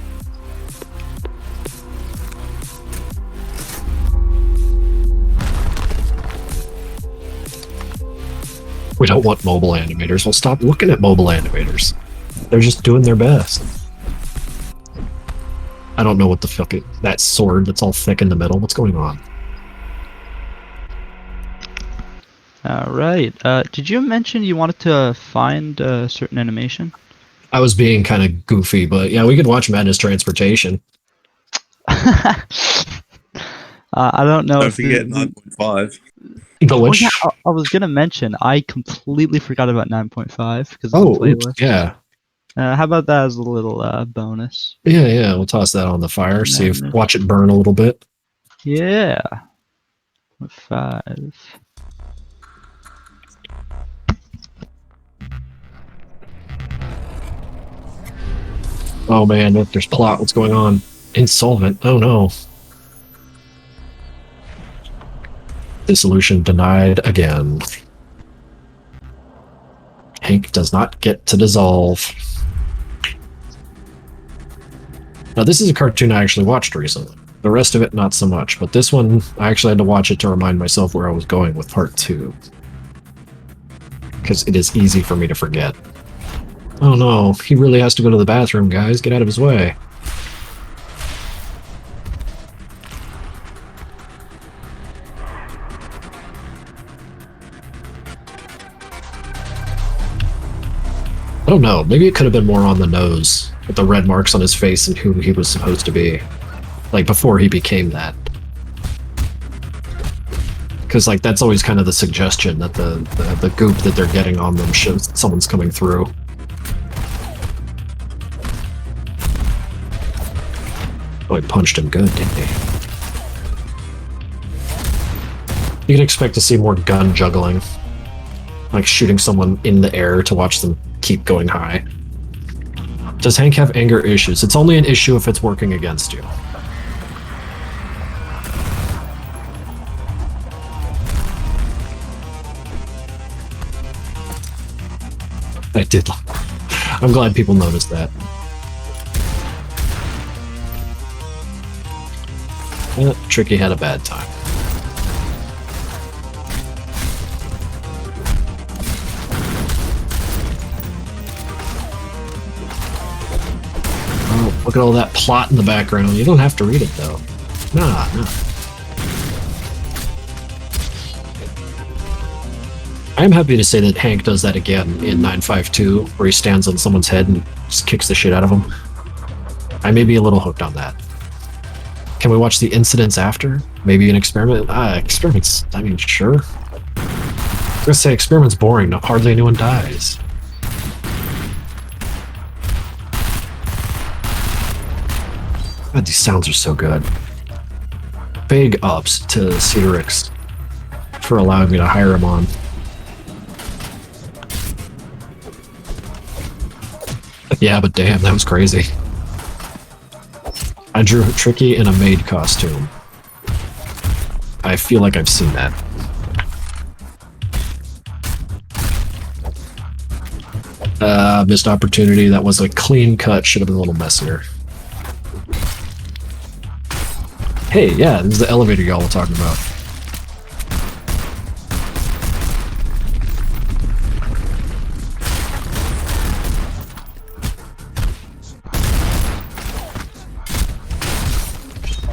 We don't want mobile animators. Well, stop looking at mobile animators. They're just doing their best. I don't know what the fuck it... That sword that's all thick in the middle. What's going on? Alright. Did you mention you wanted to find a certain animation? I was being kind of goofy, but yeah, we could watch Madness Transportation. I don't know. Don't forget 9.5. But which... Oh, yeah, I was gonna mention, I completely forgot about 9.5 because of Oh, the playlist. yeah. How about that as a little bonus? Yeah, we'll toss that on the fire, see if... Watch it burn a little bit. Yeah. 5. Oh man, look, there's plot. What's going on? Insolvent. Oh no. Dissolution denied again. Hank does not get to dissolve. Now this is a cartoon I actually watched recently. The rest of it, not so much. But this one, I actually had to watch it to remind myself where I was going with part 2. Because it is easy for me to forget. Oh no, he really has to go to the bathroom, guys. Get out of his way. I don't know, maybe it could have been more on the nose, with the red marks on his face and who he was supposed to be. Like, before he became that. Because, like, that's always kind of the suggestion that the goop that they're getting on them shows that someone's coming through. Oh, he punched him good, didn't he? You can expect to see more gun juggling. Like shooting someone in the air to watch them keep going high. Does Hank have anger issues? It's only an issue if it's working against you. I did. I'm glad people noticed that. Tricky had a bad time. Oh, look at all that plot in the background. You don't have to read it, though. Nah. I'm happy to say that Hank does that again in 952, where he stands on someone's head and just kicks the shit out of them. I may be a little hooked on that. Can we watch the incidents after? Maybe an experiment? Experiments, I mean, sure. I was gonna say, experiment's boring, hardly anyone dies. God, these sounds are so good. Big ups to Cedrix for allowing me to hire him on. Yeah, but damn, that was crazy. I drew Tricky in a maid costume. I feel like I've seen that. Missed opportunity. That was a clean cut. Should have been a little messier. Hey, yeah, this is the elevator y'all were talking about.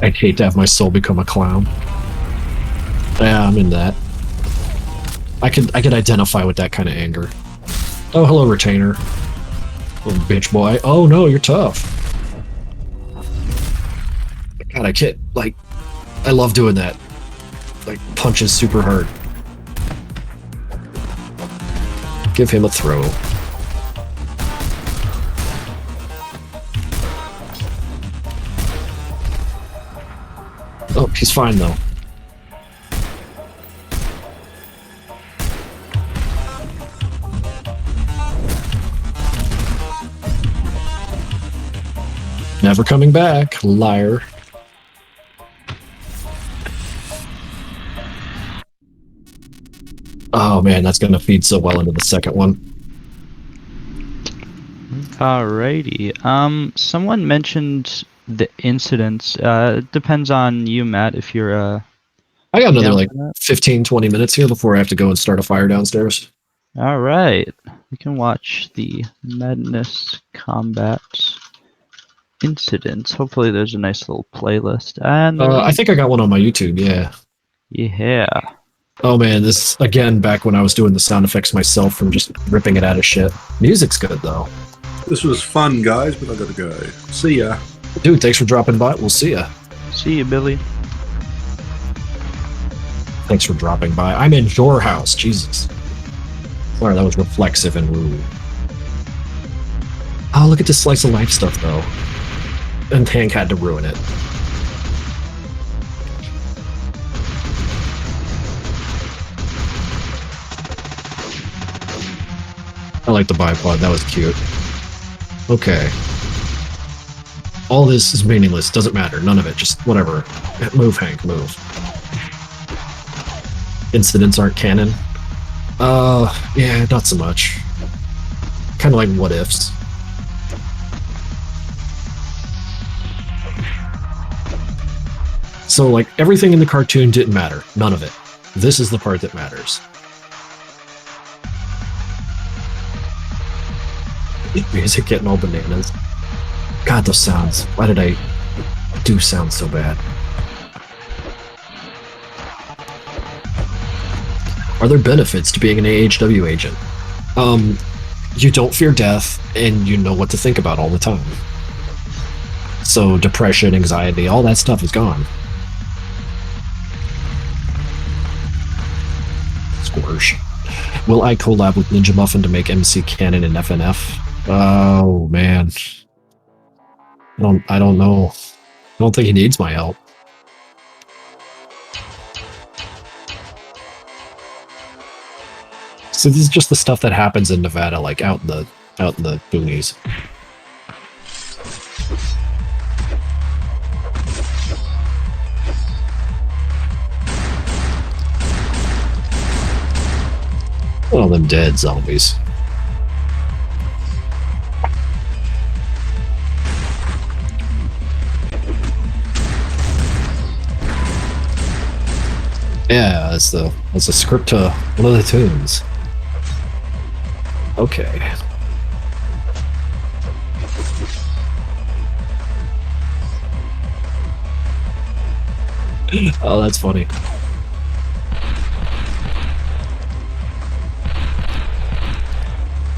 I'd hate to have my soul become a clown. Yeah, I'm in that. I could identify with that kind of anger. Oh, hello, retainer. Little bitch boy. Oh no, you're tough. God, I can't, like, I love doing that. Like, punches super hard. Give him a throw. Oh, he's fine though. Never coming back, liar. Oh man, that's gonna feed so well into the second one. Alrighty. Someone mentioned the incidents. It depends on you, Matt, if you're I got another like 15, 20 minutes here before I have to go and start a fire downstairs. Alright. We can watch the Madness Combat incidents. Hopefully there's a nice little playlist. And I think I got one on my YouTube, yeah. yeah. Oh man, this, again, back when I was doing the sound effects myself from just ripping it out of shit. Music's good, though. This was fun, guys, but I gotta go. See ya. Dude, thanks for dropping by. We'll see ya. See you, Billy. Thanks for dropping by. I'm in your house, Jesus. Sorry, that was reflexive and rude. Oh, look at this slice of life stuff, though. And Hank had to ruin it. I like the bipod, that was cute. Okay. All this is meaningless, doesn't matter, none of it, just whatever. Move, Hank, move. Incidents aren't canon. Yeah, not so much. Kind of like what ifs. So, like, everything in the cartoon didn't matter. None of it. This is the part that matters. Music getting all bananas. God, those sounds. Why did I do sound so bad? Are there benefits to being an AHW agent? You don't fear death, and you know what to think about all the time. So depression, anxiety, all that stuff is gone. Squirsh. Will I collab with Ninja Muffin to make MC canon in FNF? Oh man. I don't know. I don't think he needs my help. So this is just the stuff that happens in Nevada, like out in the boonies. Oh, them dead zombies. Yeah, that's a script to one of the tunes. Okay. Oh, that's funny.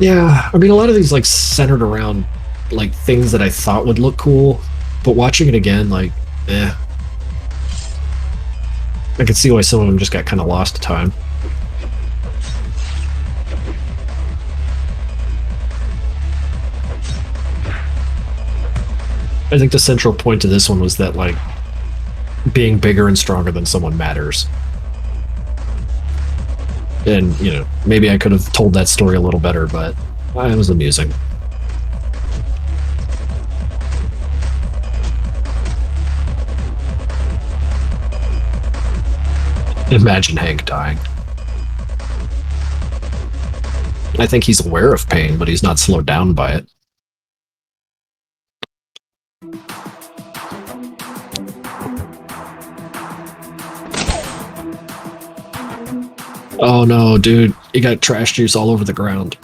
Yeah, I mean, a lot of these like centered around like things that I thought would look cool, but watching it again, like, eh. I could see why some of them just got kind of lost to time. I think the central point to this one was that, like, being bigger and stronger than someone matters. And, you know, maybe I could have told that story a little better, but it was amusing. Imagine Hank dying. I think he's aware of pain, but he's not slowed down by it. Oh no, dude, you got trash juice all over the ground.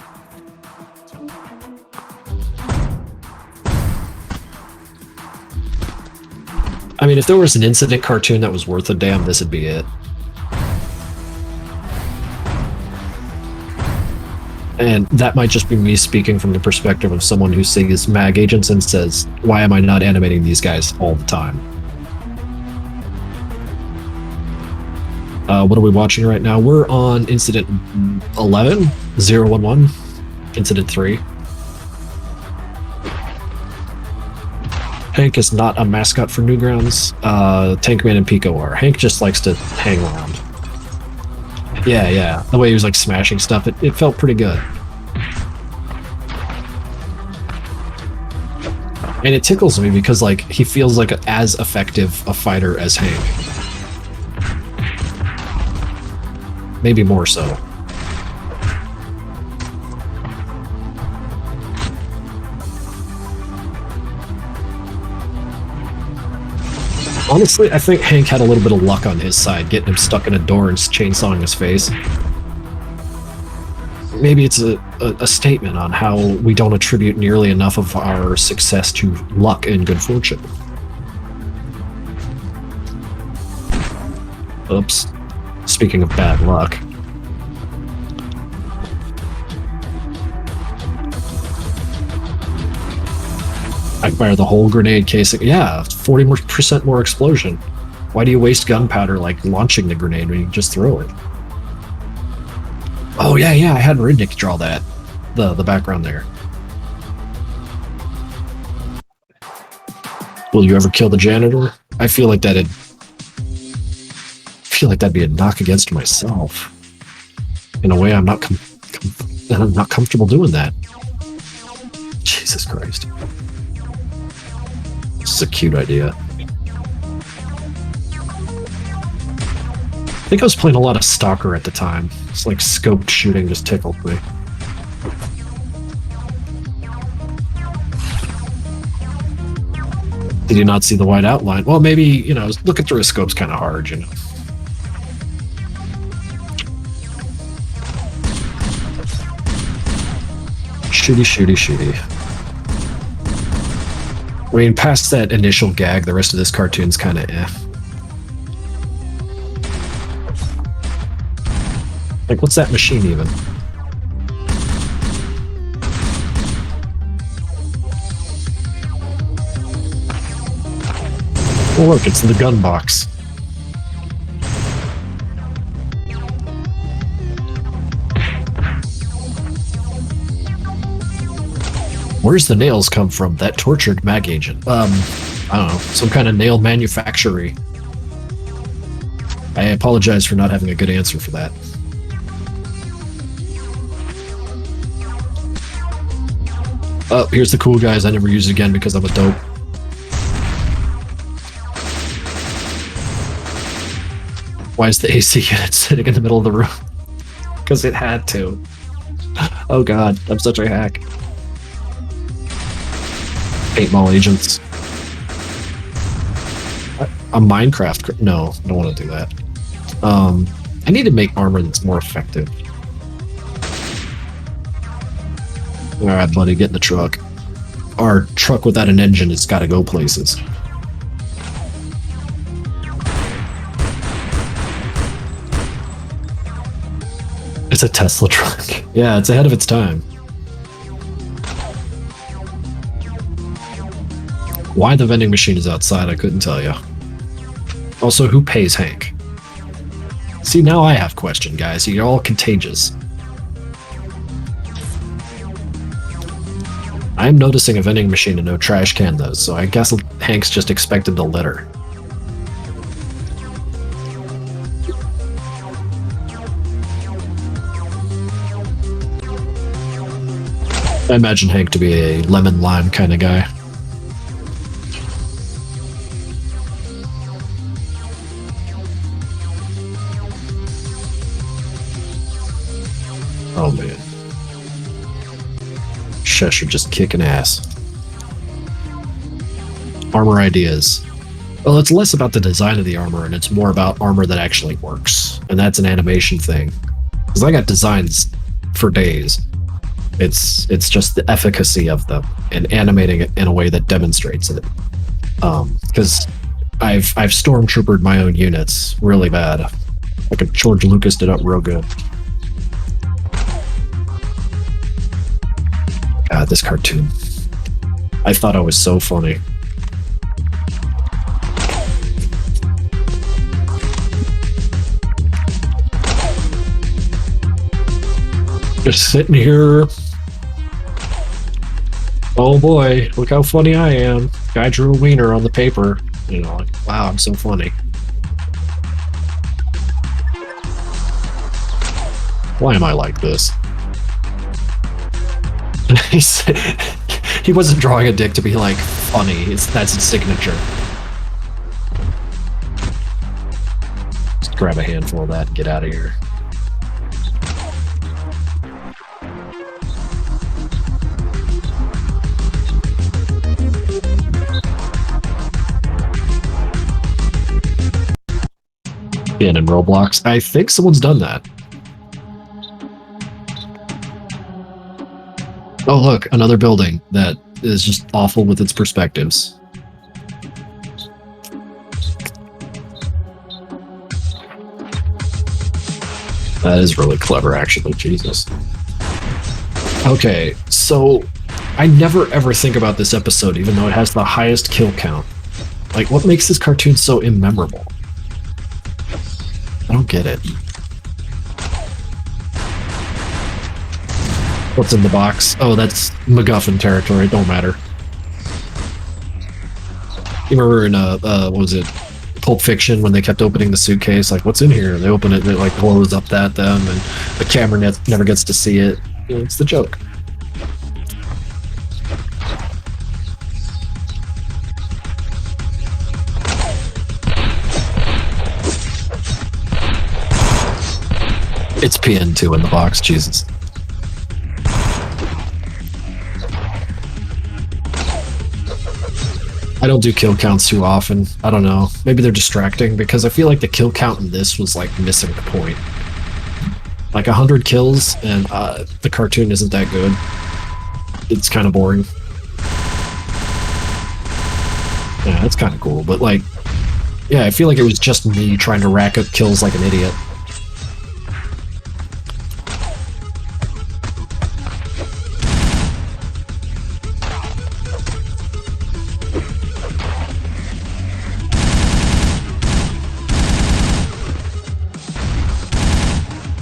I mean, if there was an incident cartoon that was worth a damn, this would be it. And that might just be me speaking from the perspective of someone who sees mag agents and says, why am I not animating these guys all the time? What are we watching right now? We're on Incident 11, 011, Incident 3. Hank is not a mascot for Newgrounds. Tankman and Pico are. Hank just likes to hang around. Yeah. The way he was like smashing stuff, it felt pretty good. And it tickles me because like he feels like as effective a fighter as Hank. Maybe more so. Honestly, I think Hank had a little bit of luck on his side, getting him stuck in a door and chainsawing his face. Maybe it's a statement on how we don't attribute nearly enough of our success to luck and good fortune. Oops. Speaking of bad luck. I fire the whole grenade casing. Yeah, 40% more explosion. Why do you waste gunpowder like launching the grenade when you can just throw it? Oh yeah, I had Ridnick draw that. The background there. Will you ever kill the janitor? I feel like that'd be a knock against myself. In a way, I'm not comfortable doing that. Jesus Christ. This is a cute idea. I think I was playing a lot of Stalker at the time. It's like scoped shooting just tickled me. Did you not see the white outline? Well, maybe, you know, looking through a scope's kind of hard, you know. Shooty. I mean, past that initial gag, the rest of this cartoon's kind of eh. Like, what's that machine even? Oh, look, it's the gun box. Where's the nails come from? That tortured mag agent. I don't know, some kind of nail manufactory. I apologize for not having a good answer for that. Oh, here's the cool guys I never use again because I'm a dope. Why is the AC unit sitting in the middle of the room? Because it had to. Oh god, I'm such a hack. Paintball agents. A Minecraft. No, I don't want to do that. I need to make armor that's more effective. Alright, buddy, get in the truck. Our truck without an engine has got to go places. It's a Tesla truck. Yeah, it's ahead of its time. Why the vending machine is outside, I couldn't tell you. Also, who pays Hank? See, now I have question, guys. You're all contagious. I'm noticing a vending machine and no trash can, though, so I guess Hank's just expected to litter. I imagine Hank to be a lemon-lime kind of guy. Oh man. Shush, you're just kicking ass. Armor ideas. Well, it's less about the design of the armor and it's more about armor that actually works. And that's an animation thing. Because I got designs for days. It's just the efficacy of them and animating it in a way that demonstrates it. Because I've stormtroopered my own units really bad. Like a George Lucas did up real good. God, this cartoon. I thought I was so funny. Just sitting here. Oh boy, look how funny I am. Guy drew a wiener on the paper. You know, like, wow, I'm so funny. Why am I like this? He wasn't drawing a dick to be like funny. That's his signature. Just grab a handful of that and get out of here. In Roblox, I think someone's done that. Oh, look, another building that is just awful with its perspectives. That is really clever, actually. Jesus. Okay, so I never ever think about this episode, even though it has the highest kill count. Like, what makes this cartoon so immemorable? I don't get it. What's in the box? Oh, that's MacGuffin territory. It don't matter. You remember in what was it, Pulp Fiction, when they kept opening the suitcase? Like, what's in here? They open it, and it like blows up at them, and the camera never gets to see it. You know, it's the joke. It's PN2 in the box. Jesus. I don't do kill counts too often. I don't know. Maybe they're distracting because I feel like the kill count in this was like missing the point. Like 100 kills and the cartoon isn't that good. It's kind of boring. Yeah, that's kind of cool, but like, yeah, I feel like it was just me trying to rack up kills like an idiot.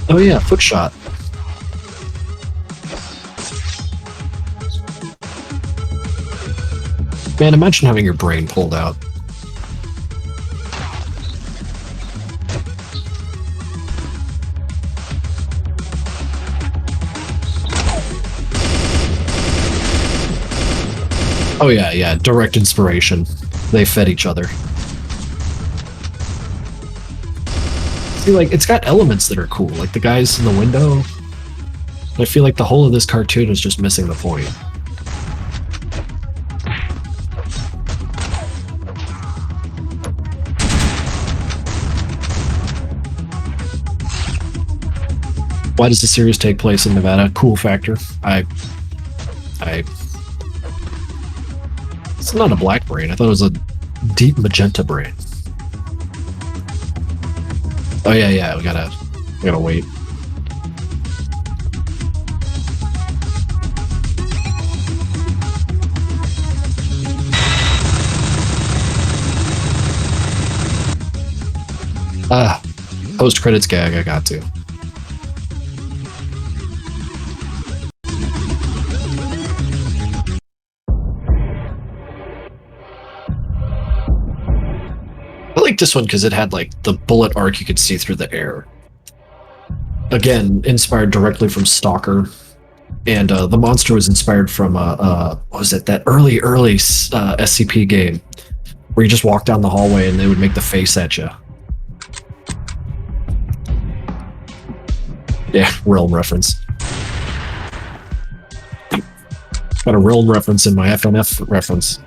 Oh yeah, foot shot. Man, imagine having your brain pulled out. Oh yeah, direct inspiration. They fed each other. See, like, it's got elements that are cool, like the guys in the window. I feel like the whole of this cartoon is just missing the point. Why does the series take place in Nevada? Cool factor. It's not a black brain. I thought it was a deep magenta brain. Oh yeah, we gotta wait. Post credits gag. I got to. I like this one because it had like the bullet arc you could see through the air. Again, inspired directly from Stalker, and the monster was inspired from what was it? That early SCP game where you just walk down the hallway and they would make the face at you. Yeah, Realm reference. Got a Realm reference in my FNF reference.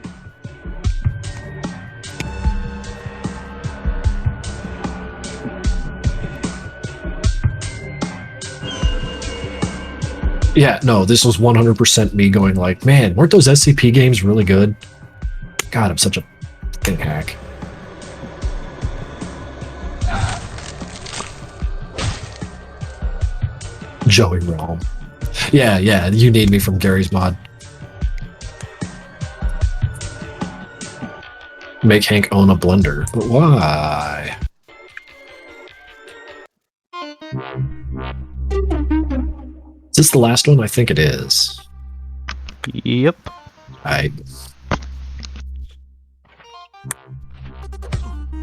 Yeah, no, this was 100% me going like, man, weren't those SCP games really good? God, I'm such a fucking hack. Joey Realm. Yeah, you need me from Gary's mod. Make Hank own a blender. But why? Is this the last one? I think it is. Yep. I'm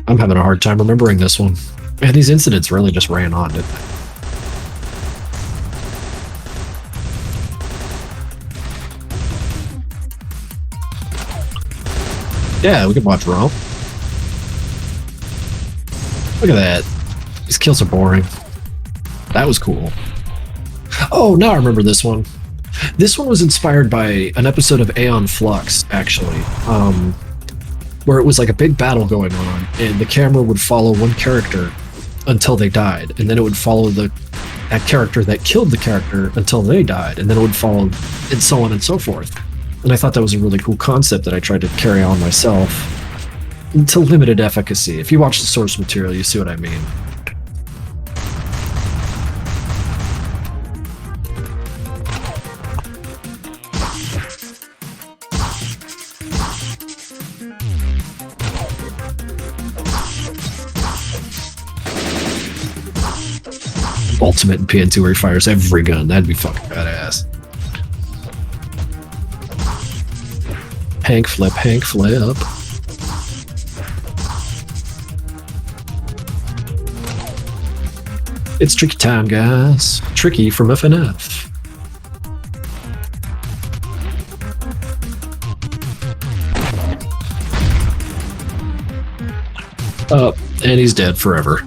having a hard time remembering this one. Man, these incidents really just ran on, didn't they? Yeah, we can watch Romp. Look at that. These kills are boring. That was cool. Oh, now I remember this one. This one was inspired by an episode of Aeon Flux, actually, where it was like a big battle going on, and the camera would follow one character until they died, and then it would follow that character that killed the character until they died, and then it would follow, and so on and so forth. And I thought that was a really cool concept that I tried to carry on myself to limited efficacy. If you watch the source material, you see what I mean. Ultimate in PN2 where he fires every gun. That'd be fucking badass. Hank flip, Hank flip. It's tricky time, guys. Tricky from FNF. Oh, and he's dead forever.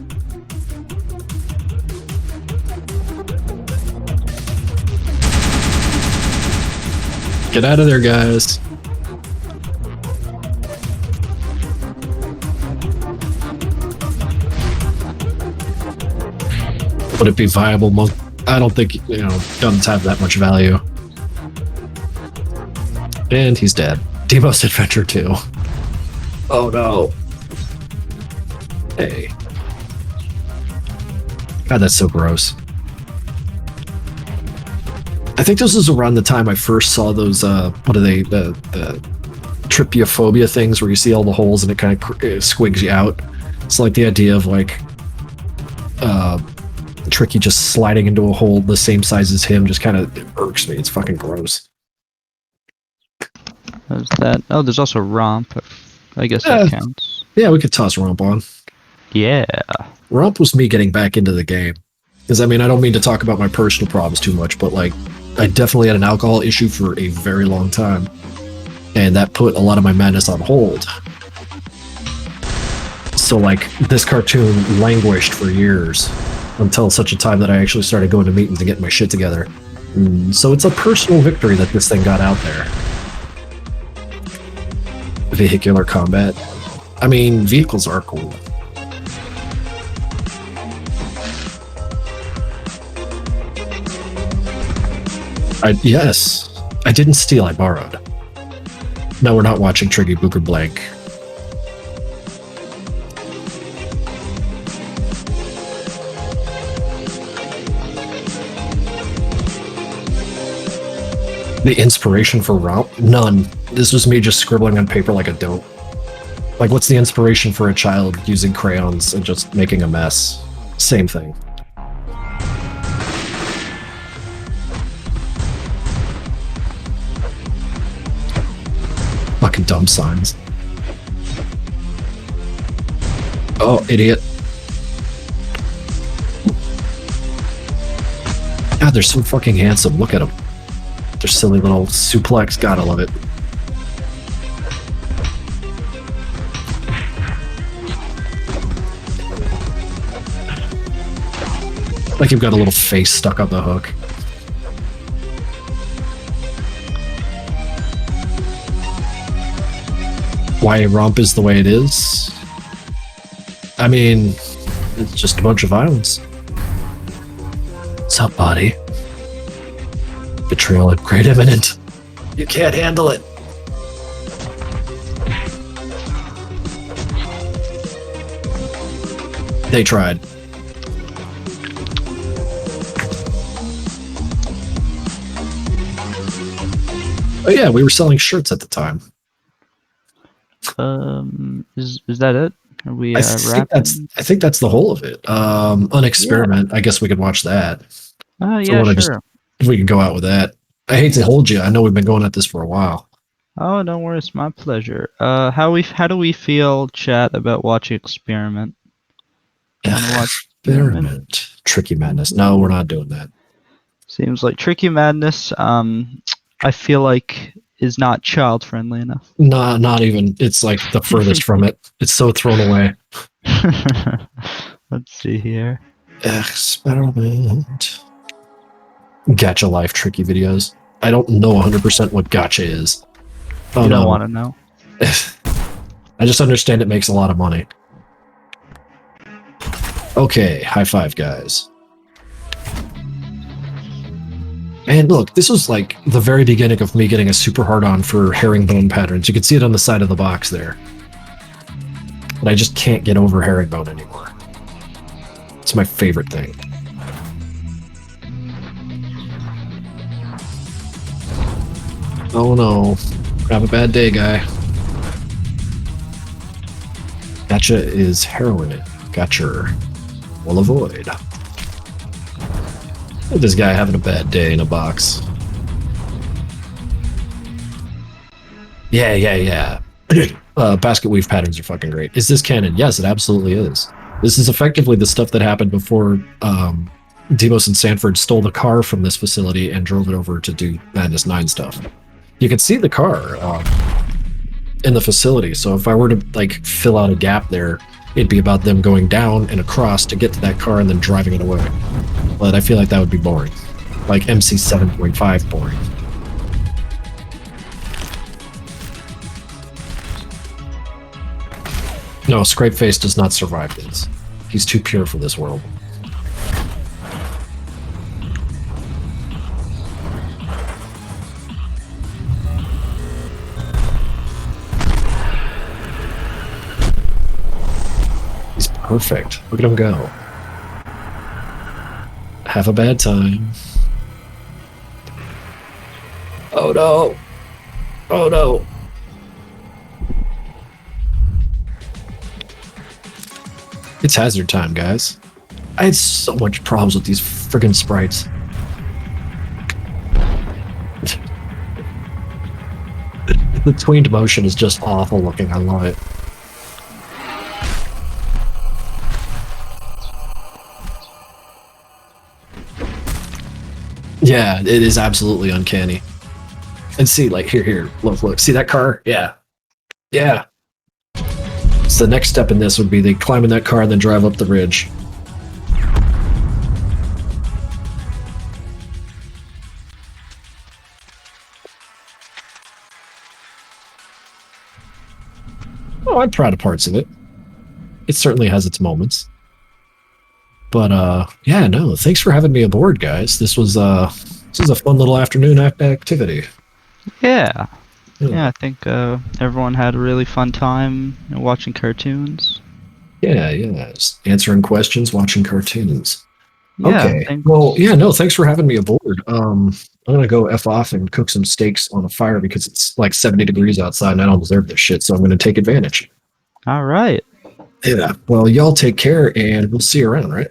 Get out of there, guys. Would it be viable? I don't think, guns have that much value. And he's dead. Demo's Adventure 2. Oh no. Hey. God, that's so gross. I think this was around the time I first saw those, what are they, the trypophobia things where you see all the holes and it kind of squigs you out. It's like the idea of like, Tricky just sliding into a hole the same size as him just kind of irks me. It's fucking gross. There's that. Oh, there's also Romp. I guess that counts. Yeah, we could toss Romp on. Yeah. Romp was me getting back into the game. Because, I mean, I don't mean to talk about my personal problems too much, but, like, I definitely had an alcohol issue for a very long time. And that put a lot of my madness on hold. So, like, this cartoon languished for years. Until such a time that I actually started going to meetings and getting my shit together. So it's a personal victory that this thing got out there. Vehicular combat. I mean, vehicles are cool. Yes. I didn't steal, I borrowed. No, we're not watching Triggy Booker Blank. The inspiration for Romp? None. This was me just scribbling on paper like a dope. Like, what's the inspiration for a child using crayons and just making a mess? Same thing. Fucking dumb signs. Oh, idiot. God, they're so fucking handsome. Look at them. Their silly little suplex. Gotta love it. Like you've got a little face stuck on the hook. Why Romp is the way it is? I mean, it's just a bunch of violence. What's up, buddy? Betrayal at great imminent. You can't handle it. They tried. Oh yeah, we were selling shirts at the time. Is that it? Are we I wrapping? think that's the whole of it. An experiment. I guess we could watch that. Yeah, sure. If we can go out with that. I hate to hold you. I know we've been going at this for a while. Oh, don't worry, it's my pleasure. How do we feel, chat, about watching Experiment? Experiment. Tricky Madness. No, we're not doing that. Seems like Tricky Madness. I feel like is not child friendly enough. Nah, not even. It's like the furthest from it. It's so thrown away. Let's see here. Experiment. Gacha Life tricky videos. I don't know 100% what gacha is. Oh, You don't no. want to know. I just understand it makes a lot of money. Okay, high five, guys. And look, this was like the very beginning of me getting a super hard on for herringbone patterns. You can see it on the side of the box there. But I just can't get over herringbone anymore. It's my favorite thing. Oh no. Have a bad day, guy. Gotcha is heroin. Gotcha. We'll avoid. Look at this guy having a bad day in a box. Yeah. Basket weave patterns are fucking great. Is this canon? Yes, it absolutely is. This is effectively the stuff that happened before Demos and Sanford stole the car from this facility and drove it over to do Madness 9 stuff. You can see the car in the facility, so if I were to like fill out a gap there, it'd be about them going down and across to get to that car and then driving it away. But I feel like that would be boring. Like MC 7.5 boring. No, Scrapeface does not survive this. He's too pure for this world. He's perfect. Look at him go. Have a bad time. Oh no. Oh no. It's hazard time, guys. I had so much problems with these friggin' sprites. The tweened motion is just awful looking. I love it. Yeah, it is absolutely uncanny. And see, like, here, look, see that car? Yeah. So the next step in this would be they climb in that car and then drive up the ridge. Oh, I'm proud of parts of it. It certainly has its moments. But, yeah, no, thanks for having me aboard, guys. This was This is a fun little afternoon activity. Yeah. Yeah, I think everyone had a really fun time watching cartoons. Yeah. Just answering questions, watching cartoons. Yeah, Okay. thanks. Well, yeah, no, thanks for having me aboard. I'm gonna go F off and cook some steaks on a fire because it's like 70 degrees outside and I don't deserve this shit, so I'm gonna take advantage. All right. Yeah. Well, y'all take care and we'll see you around, right?